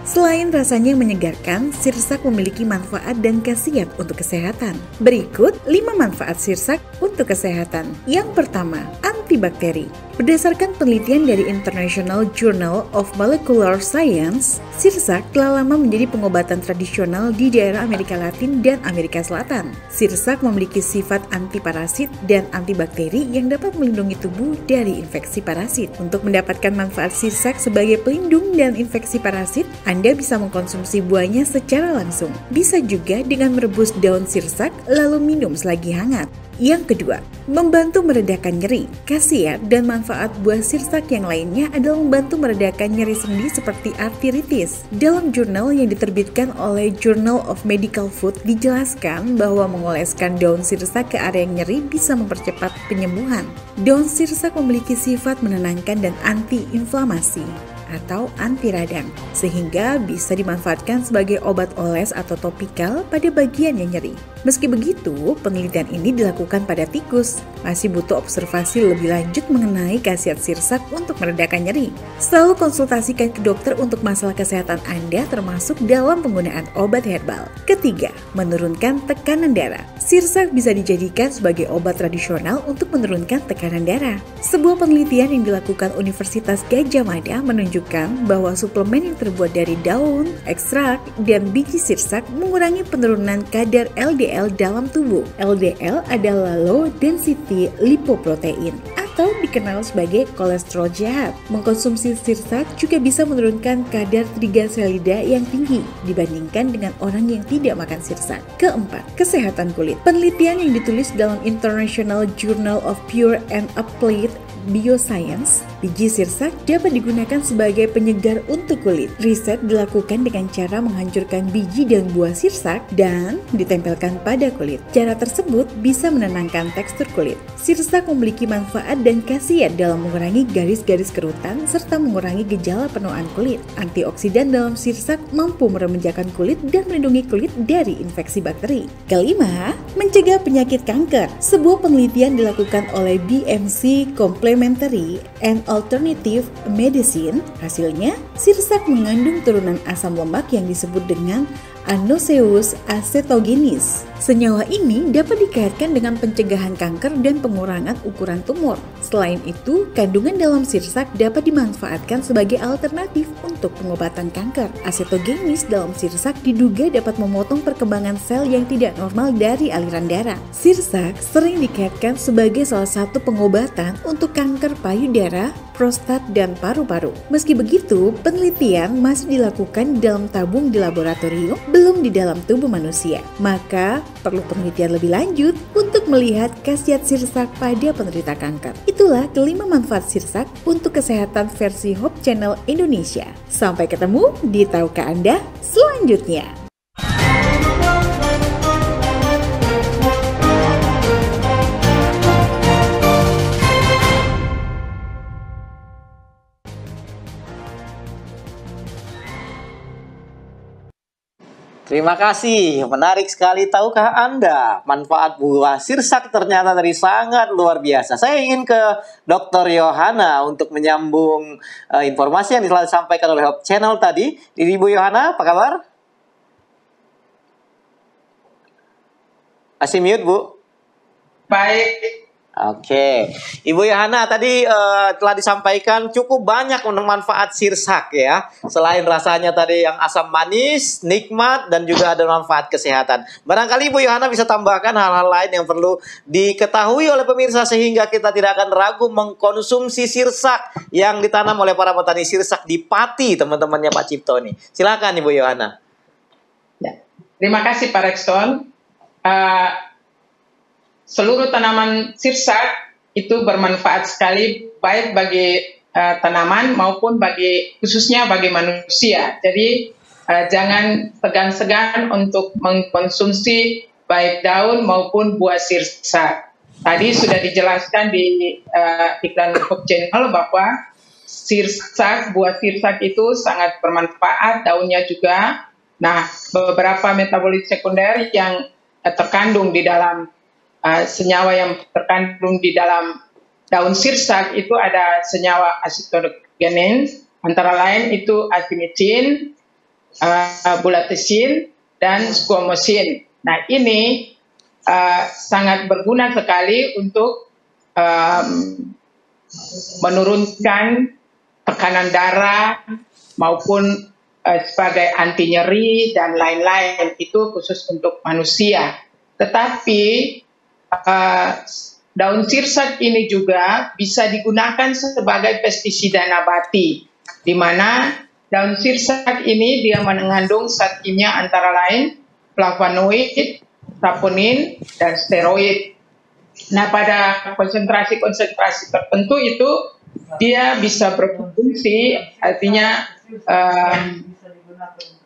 Selain rasanya yang menyegarkan, sirsak memiliki manfaat dan khasiat untuk kesehatan. Berikut 5 manfaat sirsak untuk kesehatan. Yang pertama, antibakteri. Berdasarkan penelitian dari International Journal of Molecular Science, sirsak telah lama menjadi pengobatan tradisional di daerah Amerika Latin dan Amerika Selatan. Sirsak memiliki sifat antiparasit dan antibakteri yang dapat melindungi tubuh dari infeksi parasit. Untuk mendapatkan manfaat sirsak sebagai pelindung dan infeksi parasit, Anda bisa mengkonsumsi buahnya secara langsung. Bisa juga dengan merebus daun sirsak lalu minum selagi hangat. Yang kedua, membantu meredakan nyeri. Khasiat dan manfaat buah sirsak yang lainnya adalah membantu meredakan nyeri sendi seperti artritis. Dalam jurnal yang diterbitkan oleh Journal of Medical Food dijelaskan bahwa mengoleskan daun sirsak ke area nyeri bisa mempercepat penyembuhan. Daun sirsak memiliki sifat menenangkan dan anti-inflamasi atau anti radang, sehingga bisa dimanfaatkan sebagai obat oles atau topikal pada bagian yang nyeri. Meski begitu, penelitian ini dilakukan pada tikus. Masih butuh observasi lebih lanjut mengenai khasiat sirsak untuk meredakan nyeri. Selalu konsultasikan ke dokter untuk masalah kesehatan Anda, termasuk dalam penggunaan obat herbal. Ketiga, menurunkan tekanan darah. Sirsak bisa dijadikan sebagai obat tradisional untuk menurunkan tekanan darah. Sebuah penelitian yang dilakukan Universitas Gadjah Mada menunjukkan bahwa suplemen yang terbuat dari daun, ekstrak, dan biji sirsak mengurangi penurunan kadar LDL dalam tubuh. LDL adalah low density lipoprotein atau dikenal sebagai kolesterol jahat. Mengkonsumsi sirsak juga bisa menurunkan kadar trigliserida yang tinggi dibandingkan dengan orang yang tidak makan sirsak. Keempat, kesehatan kulit. Penelitian yang ditulis dalam International Journal of Pure and Applied Bioscience, biji sirsak dapat digunakan sebagai penyegar untuk kulit. Riset dilakukan dengan cara menghancurkan biji dan buah sirsak dan ditempelkan pada kulit. Cara tersebut bisa menenangkan tekstur kulit. Sirsak memiliki manfaat dan khasiat dalam mengurangi garis-garis kerutan serta mengurangi gejala penuaan kulit. Antioksidan dalam sirsak mampu meremajakan kulit dan melindungi kulit dari infeksi bakteri. Kelima, mencegah penyakit kanker. Sebuah penelitian dilakukan oleh BMC Complementary and Alternative Medicine. Hasilnya, sirsak mengandung turunan asam lemak yang disebut dengan Anoceus acetogenes. Senyawa ini dapat dikaitkan dengan pencegahan kanker dan pengurangan ukuran tumor. Selain itu, kandungan dalam sirsak dapat dimanfaatkan sebagai alternatif untuk pengobatan kanker. Acetogenes dalam sirsak diduga dapat memotong perkembangan sel yang tidak normal dari aliran darah. Sirsak sering dikaitkan sebagai salah satu pengobatan untuk kanker payudara, prostat, dan paru-paru. Meski begitu, penelitian masih dilakukan dalam tabung di laboratorium, belum di dalam tubuh manusia. Maka, perlu penelitian lebih lanjut untuk melihat khasiat sirsak pada penderita kanker. Itulah kelima manfaat sirsak untuk kesehatan versi Hope Channel Indonesia. Sampai ketemu di Tahukah Anda selanjutnya. Terima kasih, menarik sekali. Tahukah Anda, manfaat buah sirsak ternyata tadi sangat luar biasa. Saya ingin ke Dr. Yohana untuk menyambung informasi yang telah disampaikan oleh Hope Channel tadi. Ibu Yohana, apa kabar? Masih mute, Bu? Baik. Oke, Ibu Yohana tadi telah disampaikan cukup banyak manfaat sirsak ya. Selain rasanya tadi yang asam manis, nikmat, dan juga ada manfaat kesehatan. Barangkali Ibu Yohana bisa tambahkan hal-hal lain yang perlu diketahui oleh pemirsa sehingga kita tidak akan ragu mengkonsumsi sirsak yang ditanam oleh para petani sirsak di Pati, teman-temannya Pak Cipto nih. Silakan Ibu Yohana. Ya. Terima kasih Pak Rexon. Seluruh tanaman sirsak itu bermanfaat sekali baik bagi tanaman maupun khususnya bagi manusia. Jadi jangan segan-segan untuk mengkonsumsi baik daun maupun buah sirsak. Tadi sudah dijelaskan di iklan Hope Channel bahwa buah sirsak itu sangat bermanfaat, daunnya juga. Nah, beberapa metabolit sekunder yang terkandung di dalam senyawa yang terkandung di dalam daun sirsak itu ada senyawa acetogenin, antara lain itu artemisinin, bulatacin, dan squamosine. Nah, ini sangat berguna sekali untuk menurunkan tekanan darah maupun sebagai anti nyeri dan lain-lain, itu khusus untuk manusia. Tetapi daun sirsak ini juga bisa digunakan sebagai pestisida nabati, di mana daun sirsak ini dia mengandung zat kimia antara lain flavonoid, saponin, dan steroid. Nah, pada konsentrasi-konsentrasi tertentu itu dia bisa berfungsi, artinya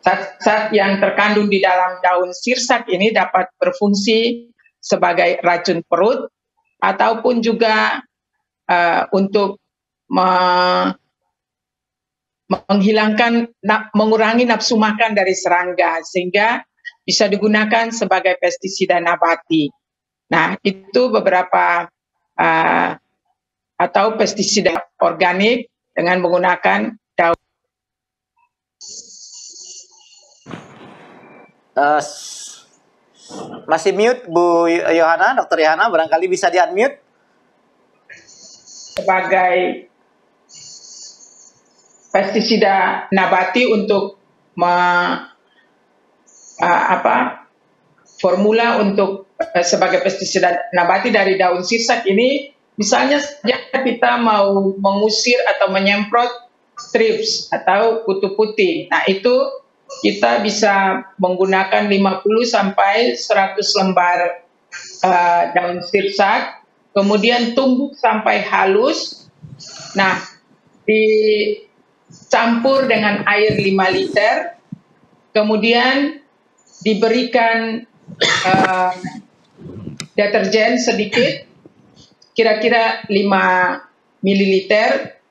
zat-zat yang terkandung di dalam daun sirsak ini dapat berfungsi sebagai racun perut ataupun juga untuk mengurangi nafsu makan dari serangga, sehingga bisa digunakan sebagai pestisida nabati. Nah, itu beberapa atau pestisida organik dengan menggunakan daun. Masih mute Bu Yohana, Dr. Yohana, barangkali bisa di-unmute. Sebagai pestisida nabati untuk formula untuk sebagai pestisida nabati dari daun sirsak ini, misalnya saja kita mau mengusir atau menyemprot strips atau kutu putih. Nah, itu kita bisa menggunakan 50 sampai 100 lembar daun sirsak, kemudian tumbuk sampai halus. Nah, dicampur dengan air 5 liter, kemudian diberikan deterjen sedikit, kira-kira 5 mililiter,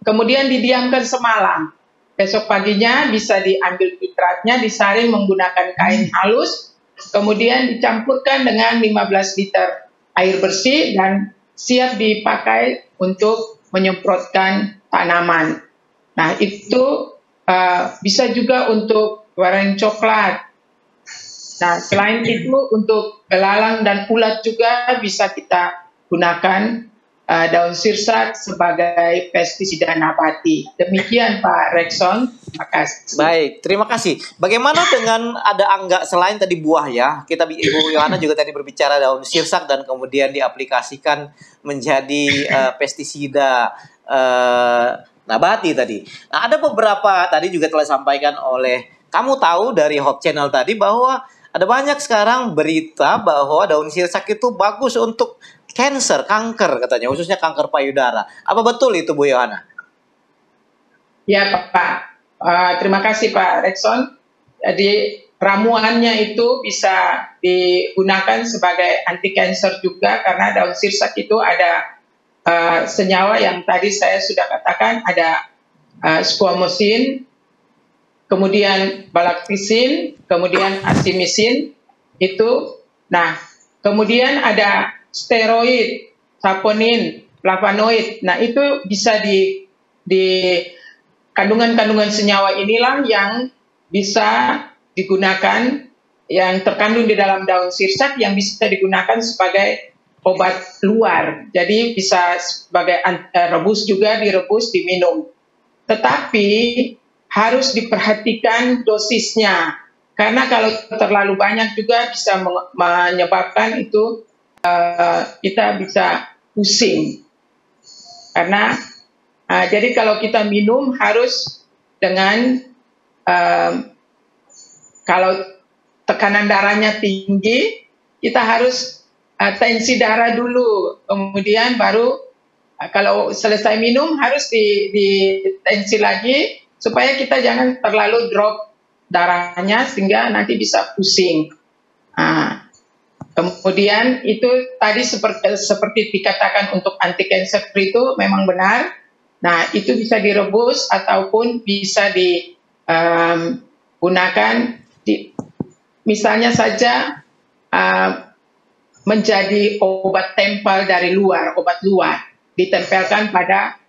kemudian didiamkan semalam. Besok paginya bisa diambil filtratnya, disaring menggunakan kain halus, kemudian dicampurkan dengan 15 liter air bersih dan siap dipakai untuk menyemprotkan tanaman. Nah, itu bisa juga untuk goreng coklat. Nah, selain itu untuk belalang dan ulat juga bisa kita gunakan daun sirsak sebagai pestisida nabati. Demikian Pak Rexon, terima kasih. Baik, terima kasih. Bagaimana dengan ada angga selain tadi buah ya? Kita Ibu Yohana juga tadi berbicara daun sirsak dan kemudian diaplikasikan menjadi pestisida nabati tadi. Nah, ada beberapa tadi juga telah disampaikan oleh kamu tahu dari Hope Channel tadi bahwa ada banyak sekarang berita bahwa daun sirsak itu bagus untuk kanker katanya, khususnya kanker payudara. Apa betul itu Bu Yohana? Ya Pak, terima kasih Pak Rexon. Jadi ramuannya itu bisa digunakan sebagai anti kanker juga, karena daun sirsak itu ada senyawa yang tadi saya sudah katakan, ada squamosine, kemudian balaktisin, kemudian asimisin itu. Nah, kemudian ada steroid, saponin, flavonoid. Nah, itu bisa di kandungan-kandungan senyawa inilah yang bisa digunakan, yang terkandung di dalam daun sirsak yang bisa digunakan sebagai obat luar. Jadi bisa sebagai rebus juga, direbus, diminum. Tetapi harus diperhatikan dosisnya. Karena kalau terlalu banyak juga bisa menyebabkan itu kita bisa pusing. Karena jadi kalau kita minum harus dengan kalau tekanan darahnya tinggi, kita harus tensi darah dulu, kemudian baru kalau selesai minum harus di tensi lagi supaya kita jangan terlalu drop darahnya sehingga nanti bisa pusing. Kemudian itu tadi seperti dikatakan untuk anti cancer itu memang benar. Nah, itu bisa direbus ataupun bisa digunakan misalnya saja menjadi obat tempel dari luar, obat luar, ditempelkan pada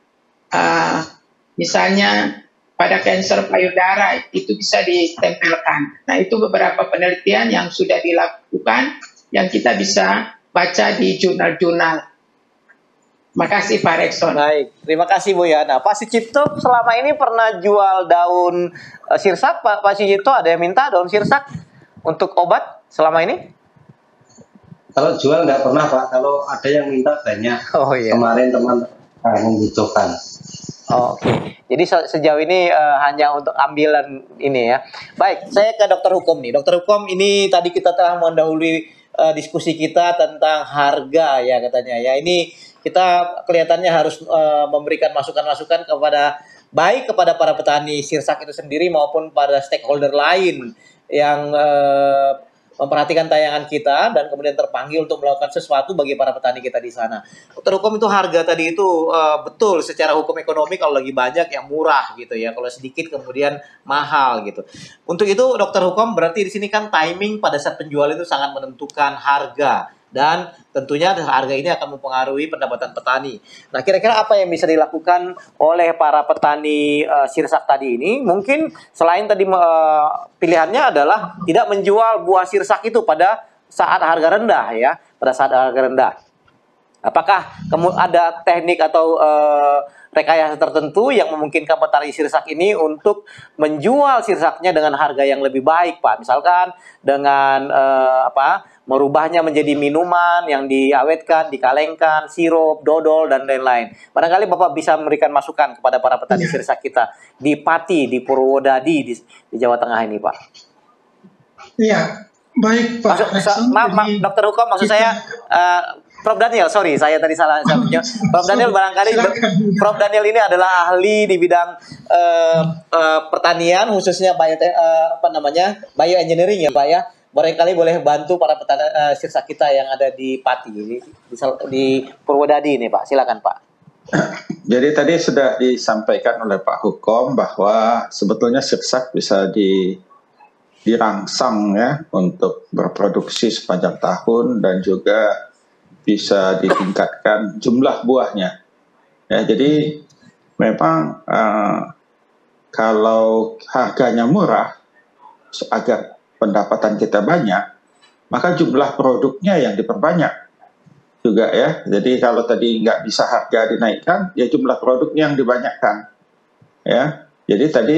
misalnya pada kanker payudara, itu bisa ditempelkan. Nah, itu beberapa penelitian yang sudah dilakukan yang kita bisa baca di jurnal-jurnal. Makasih Pak Rekson. Baik, terima kasih Bu Yana. Pak Sucipto selama ini pernah jual daun sirsak, Pak Sucipto ada yang minta daun sirsak untuk obat selama ini? Kalau jual nggak pernah Pak, kalau ada yang minta banyak. Oh iya. Kemarin teman membutuhkan. Oh, Oke. Jadi sejauh ini hanya untuk ambilan ini ya. Baik, saya ke dokter hukum nih. Dokter hukum, ini tadi kita telah mendahului diskusi kita tentang harga ya katanya ya. Ini kita kelihatannya harus memberikan masukan-masukan baik kepada para petani sirsak itu sendiri maupun pada stakeholder lain yang memperhatikan tayangan kita dan kemudian terpanggil untuk melakukan sesuatu bagi para petani kita di sana. Dokter hukum, itu harga tadi itu betul secara hukum ekonomi kalau lagi banyak yang murah gitu ya, kalau sedikit kemudian mahal gitu. Untuk itu dokter hukum berarti di sini kan timing pada saat penjual itu sangat menentukan harga. Dan tentunya harga ini akan mempengaruhi pendapatan petani. Nah, kira-kira apa yang bisa dilakukan oleh para petani sirsak tadi ini? Mungkin selain tadi pilihannya adalah tidak menjual buah sirsak itu pada saat harga rendah ya, pada saat harga rendah. Apakah ada teknik atau rekayasa tertentu yang memungkinkan petani sirsak ini untuk menjual sirsaknya dengan harga yang lebih baik, Pak? Misalkan dengan merubahnya menjadi minuman yang diawetkan, dikalengkan, sirup, dodol, dan lain-lain. Barangkali Bapak bisa memberikan masukan kepada para petani sirsak kita di Pati, di Purwodadi, di Jawa Tengah ini, Pak. Iya, baik Pak. Maaf, Dokter Hukum, maksud saya Prof. Daniel, sorry, saya tadi salah. Prof. Daniel barangkali, Prof. Daniel ini adalah ahli di bidang pertanian, khususnya bioengineering ya, Pak ya. Barangkali boleh bantu para petani sirsak kita yang ada di Pati, di Purwodadi ini, Pak. Silakan, Pak. Jadi tadi sudah disampaikan oleh Pak Hukom bahwa sebetulnya sirsak bisa dirangsang ya untuk berproduksi sepanjang tahun dan juga bisa ditingkatkan jumlah buahnya. Ya, jadi memang kalau harganya murah agar pendapatan kita banyak, maka jumlah produknya yang diperbanyak juga ya. Jadi kalau tadi nggak bisa harga dinaikkan, ya jumlah produknya yang dibanyakkan. Ya, jadi tadi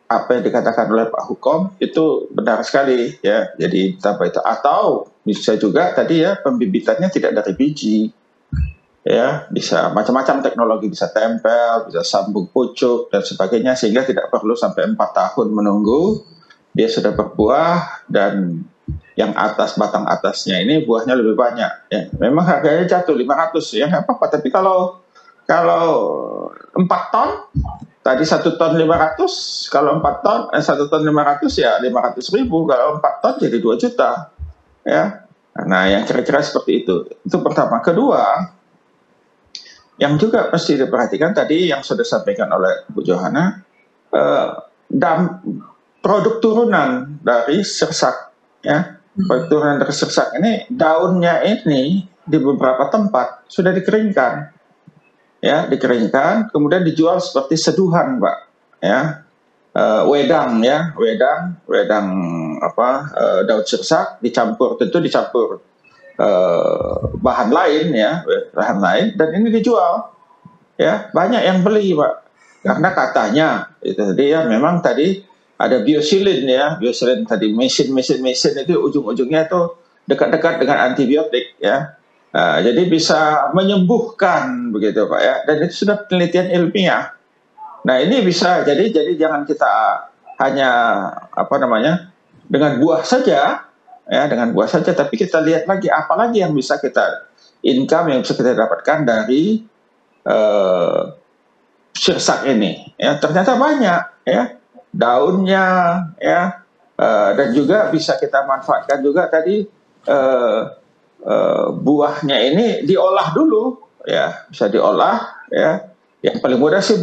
apa yang dikatakan oleh Pak Hukom itu benar sekali ya. Jadi tambah itu, atau bisa juga tadi ya pembibitannya tidak dari biji. Ya, bisa macam-macam teknologi, bisa tempel, bisa sambung pucuk dan sebagainya, sehingga tidak perlu sampai 4 tahun menunggu dia sudah berbuah dan yang atas, batang atasnya ini buahnya lebih banyak. Ya, memang harganya jatuh 500 ya nggak apa-apa. Tapi kalau 4 ton, tadi 1 ton 500, kalau 4 ton 1 ton 500 ya 500.000. Kalau 4 ton jadi 2 juta. Ya, nah yang kira-kira seperti itu. Itu pertama. Kedua, yang juga mesti diperhatikan tadi yang sudah disampaikan oleh Bu Johana, produk turunan dari sirsak, ya. Produk turunan dari sirsak ini, daunnya ini di beberapa tempat sudah dikeringkan, ya, dikeringkan, kemudian dijual seperti seduhan, Pak, ya. Wedang, ya, wedang daun sirsak tentu dicampur bahan lain, ya, bahan lain, dan ini dijual, ya, banyak yang beli, Pak, karena katanya itu tadi, ya, memang tadi ada biosilin, ya, biosilin tadi, mesin itu ujung-ujungnya itu dekat-dekat dengan antibiotik, ya. Jadi bisa menyembuhkan begitu, Pak, ya, dan itu sudah penelitian ilmiah. Nah, ini bisa jadi jangan kita hanya dengan buah saja, ya, dengan buah saja, tapi kita lihat lagi apa lagi yang bisa kita income yang bisa kita dapatkan dari sirsak ini, ya. Ternyata banyak, ya, daunnya, ya, dan juga bisa kita manfaatkan juga tadi buahnya ini diolah dulu, ya, bisa diolah, ya. Yang paling mudah sih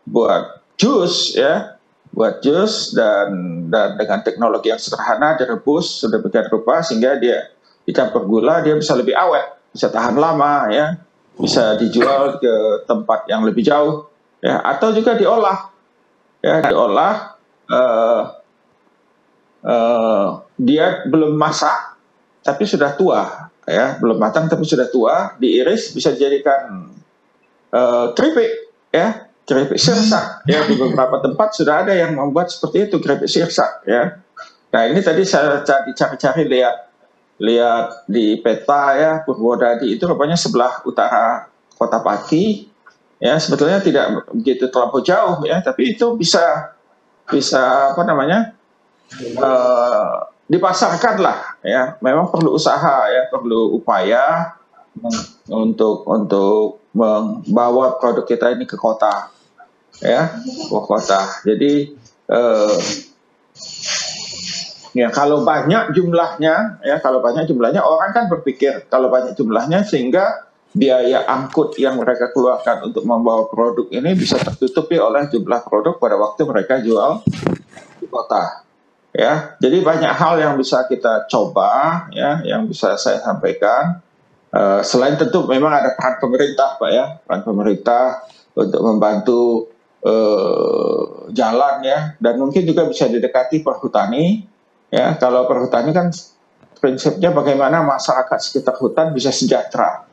buat jus, ya, buat jus, dan dengan teknologi yang sederhana direbus sudah begitu rupa sehingga dia dicampur gula, dia bisa lebih awet, bisa tahan lama, ya, bisa dijual ke tempat yang lebih jauh, ya, atau juga diolah, ya, dia belum masak tapi sudah tua, ya, belum matang tapi sudah tua, diiris bisa dijadikan keripik, ya, keripik sirsak, ya. Di beberapa tempat sudah ada yang membuat seperti itu, keripik sirsak, ya. Nah, ini tadi saya cari-cari lihat di peta, ya, Purwodadi itu rupanya sebelah utara Kota Pati, ya, sebetulnya tidak begitu terlampau jauh, ya, tapi itu bisa dipasarkan lah, ya. Memang perlu usaha, ya, perlu upaya untuk membawa produk kita ini ke kota, ya, ke kota. Jadi ya, kalau banyak jumlahnya, orang kan berpikir kalau banyak jumlahnya sehingga biaya angkut yang mereka keluarkan untuk membawa produk ini bisa tertutupi oleh jumlah produk pada waktu mereka jual di kota, ya. Jadi banyak hal yang bisa kita coba, ya, yang bisa saya sampaikan. Selain tentu memang ada peran pemerintah, Pak, ya, peran pemerintah untuk membantu jalan, ya, dan mungkin juga bisa didekati perhutani, ya. Kalau perhutani kan prinsipnya bagaimana masyarakat sekitar hutan bisa sejahtera.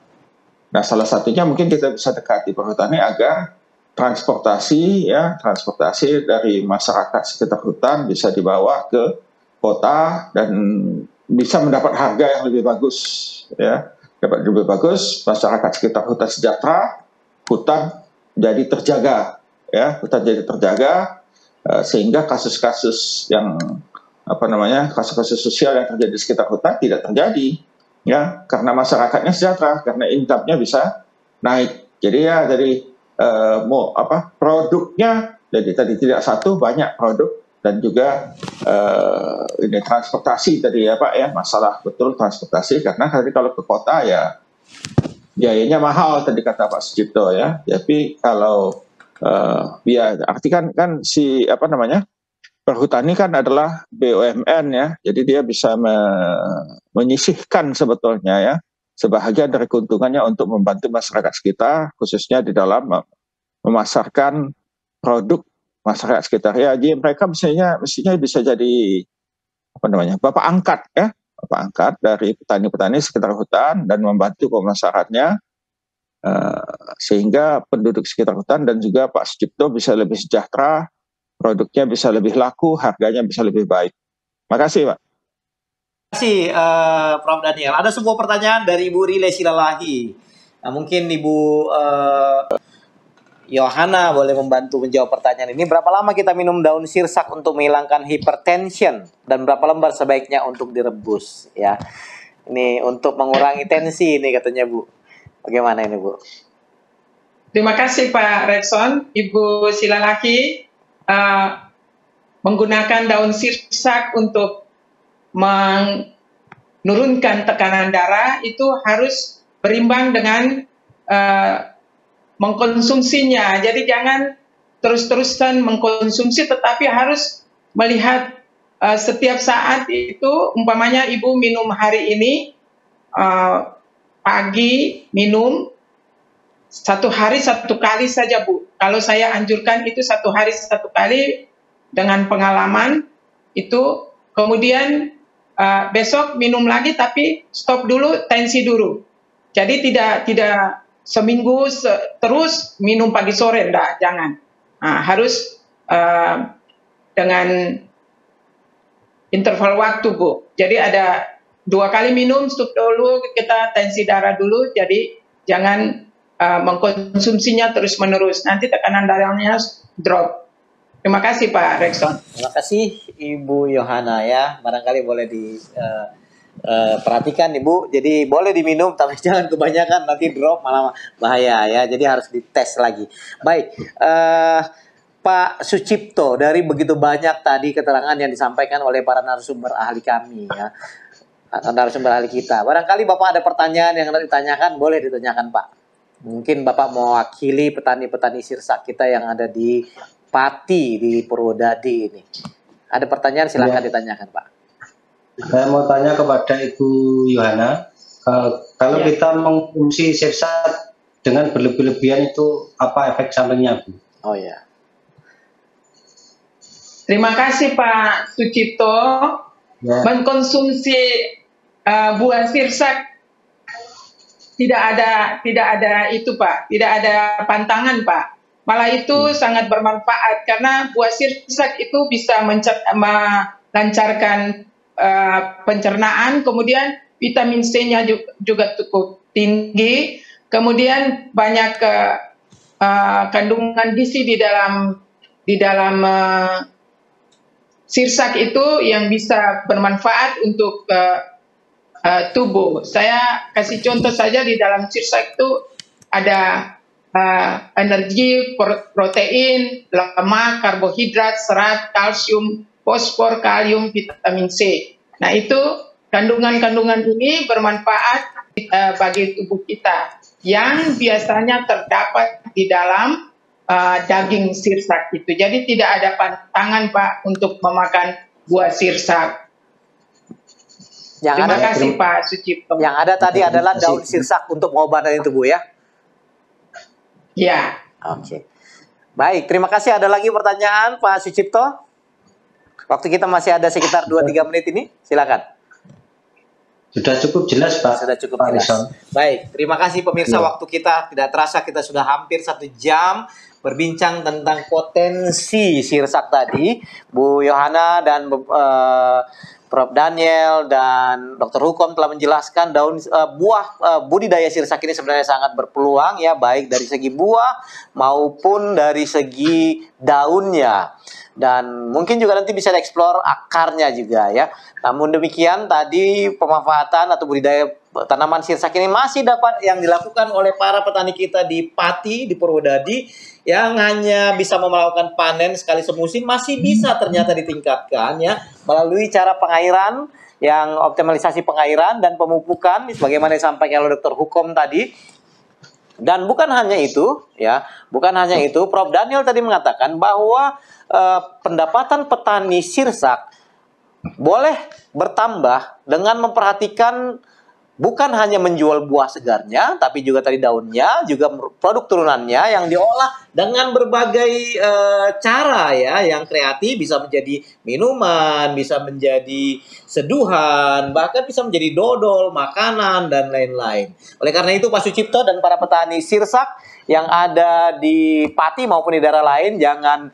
Nah, salah satunya mungkin kita bisa dekati perhutani agar transportasi dari masyarakat sekitar hutan bisa dibawa ke kota dan bisa mendapat harga yang lebih bagus, ya. Dapat lebih bagus, masyarakat sekitar hutan sejahtera, hutan jadi terjaga, ya, hutan jadi terjaga, sehingga kasus-kasus yang kasus-kasus sosial yang terjadi di sekitar hutan tidak terjadi, ya, karena masyarakatnya sejahtera, karena income-nya bisa naik. Jadi, ya, dari produknya jadi tadi tidak satu, banyak produk, dan juga ini transportasi tadi, ya, Pak, ya, masalah betul transportasi, karena tadi kalau ke kota, ya, biayanya mahal tadi kata Pak Sujipto, ya. Tapi kalau ya, arti kan perhutani kan adalah BUMN, ya, jadi dia bisa menyisihkan sebetulnya, ya, sebahagian dari keuntungannya untuk membantu masyarakat sekitar, khususnya di dalam memasarkan produk masyarakat sekitar, ya. Jadi mereka mestinya bisa jadi bapak angkat, ya, bapak angkat dari petani-petani sekitar hutan dan membantu pemasyarakatnya, sehingga penduduk sekitar hutan dan juga Pak Sujipto bisa lebih sejahtera, produknya bisa lebih laku, harganya bisa lebih baik. Makasih, Pak. Terima kasih, Prof. Daniel. Ada sebuah pertanyaan dari Ibu Rile Silalahi. Nah, mungkin Ibu Yohana boleh membantu menjawab pertanyaan ini. Berapa lama kita minum daun sirsak untuk menghilangkan hypertension, dan berapa lembar sebaiknya untuk direbus, ya? Ini untuk mengurangi tensi ini katanya, Bu. Bagaimana ini, Bu? Terima kasih Pak Rekson. Ibu Silalahi, menggunakan daun sirsak untuk menurunkan tekanan darah itu harus berimbang dengan mengkonsumsinya. Jadi jangan terus-terusan mengkonsumsi, tetapi harus melihat setiap saat itu, umpamanya ibu minum hari ini pagi minum 1 hari 1 kali saja, Bu. Kalau saya anjurkan itu 1 hari 1 kali dengan pengalaman itu, kemudian besok minum lagi tapi stop dulu, tensi dulu. Jadi tidak seminggu terus minum pagi sore, enggak, jangan. Harus dengan interval waktu, Bu. Jadi ada 2 kali minum, stop dulu, kita tensi darah dulu. Jadi jangan mengkonsumsinya terus-menerus. Nanti tekanan darahnya drop. Terima kasih Pak Rekson. Terima kasih Ibu Yohana ya. Barangkali boleh perhatikan Ibu. Jadi boleh diminum tapi jangan kebanyakan, nanti drop malah bahaya ya. Jadi harus dites lagi. Baik, Pak Sucipto, dari begitu banyak tadi keterangan yang disampaikan oleh para narasumber ahli kami ya, atau narasumber ahli kita. Barangkali Bapak ada pertanyaan yang ditanyakan, boleh ditanyakan Pak. Mungkin Bapak mewakili petani-petani sirsak kita yang ada di Pati di Purwodadi ini. Ada pertanyaan, silakan ditanyakan Pak. Saya mau tanya kepada Ibu Yohana, kalau kita mengkonsumsi sirsak dengan berlebih-lebihan itu apa efek sampingnya, Bu? Oh ya. Terima kasih Pak Sucipto. Ya. Mengkonsumsi buah sirsak tidak ada itu Pak, tidak ada pantangan Pak. Malah itu sangat bermanfaat karena buah sirsak itu bisa melancarkan pencernaan, kemudian vitamin C-nya juga cukup tinggi, kemudian banyak kandungan gizi di dalam sirsak itu yang bisa bermanfaat untuk tubuh. Saya kasih contoh saja, di dalam sirsak itu ada energi, protein, lemak, karbohidrat, serat, kalsium, fosfor, kalium, vitamin C. Nah itu kandungan-kandungan ini bermanfaat bagi tubuh kita yang biasanya terdapat di dalam daging sirsak itu. Jadi tidak ada pantangan Pak untuk memakan buah sirsak. Terima kasih Pak Sucipto. Yang ada tadi adalah daun sirsak untuk pengobatan itu Bu ya? Ya. Oke. Baik, terima kasih. Ada lagi pertanyaan Pak Sucipto? Waktu kita masih ada sekitar 2-3 menit ini, silakan. Sudah cukup jelas Pak. Sudah cukup jelas. Baik, terima kasih pemirsa. Waktu kita tidak terasa, kita sudah hampir 1 jam berbincang tentang potensi sirsak tadi. Bu Yohana dan Prof. Daniel dan Dr. Hukom telah menjelaskan budidaya sirsak ini sebenarnya sangat berpeluang ya, baik dari segi buah maupun dari segi daunnya. Dan mungkin juga nanti bisa dieksplor akarnya juga ya. Namun demikian tadi pemanfaatan atau budidaya tanaman sirsak ini masih dapat yang dilakukan oleh para petani kita di Pati, di Purwodadi, yang hanya bisa melakukan panen sekali semusim, masih bisa ternyata ditingkatkan ya melalui cara pengairan, yang optimalisasi pengairan dan pemupukan sebagaimana disampaikan oleh Dr. Hukom tadi. Dan bukan hanya itu ya, Prof. Daniel tadi mengatakan bahwa pendapatan petani sirsak boleh bertambah dengan memperhatikan bukan hanya menjual buah segarnya, tapi juga tadi daunnya, juga produk turunannya yang diolah dengan berbagai cara ya, yang kreatif, bisa menjadi minuman, bisa menjadi seduhan, bahkan bisa menjadi dodol, makanan, dan lain-lain. Oleh karena itu Pak Sucipto dan para petani sirsak yang ada di Pati maupun di daerah lain, jangan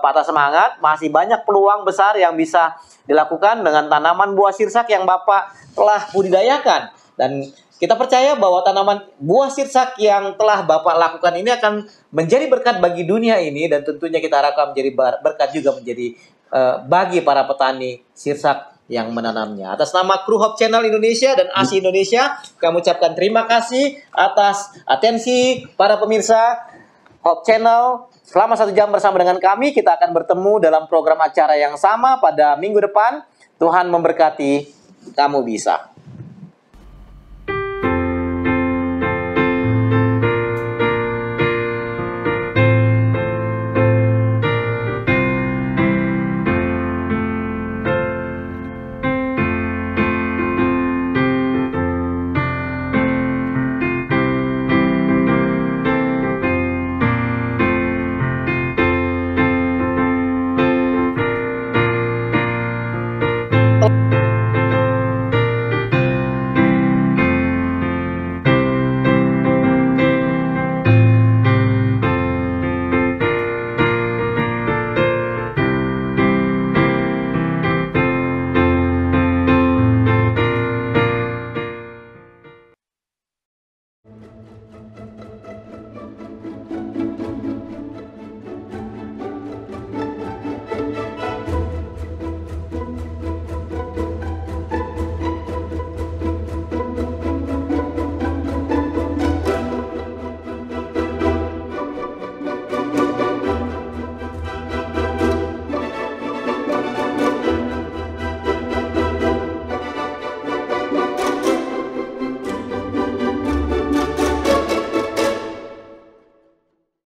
patah semangat, masih banyak peluang besar yang bisa dilakukan dengan tanaman buah sirsak yang Bapak telah budidayakan. Dan kita percaya bahwa tanaman buah sirsak yang telah Bapak lakukan ini akan menjadi berkat bagi dunia ini, dan tentunya kita harapkan menjadi berkat juga menjadi bagi para petani sirsak yang menanamnya. Atas nama kru Hope Channel Indonesia dan ASI Indonesia, kami ucapkan terima kasih atas atensi para pemirsa Hope Channel. Selama 1 jam bersama dengan kami, kita akan bertemu dalam program acara yang sama pada minggu depan. Tuhan memberkati, kamu bisa.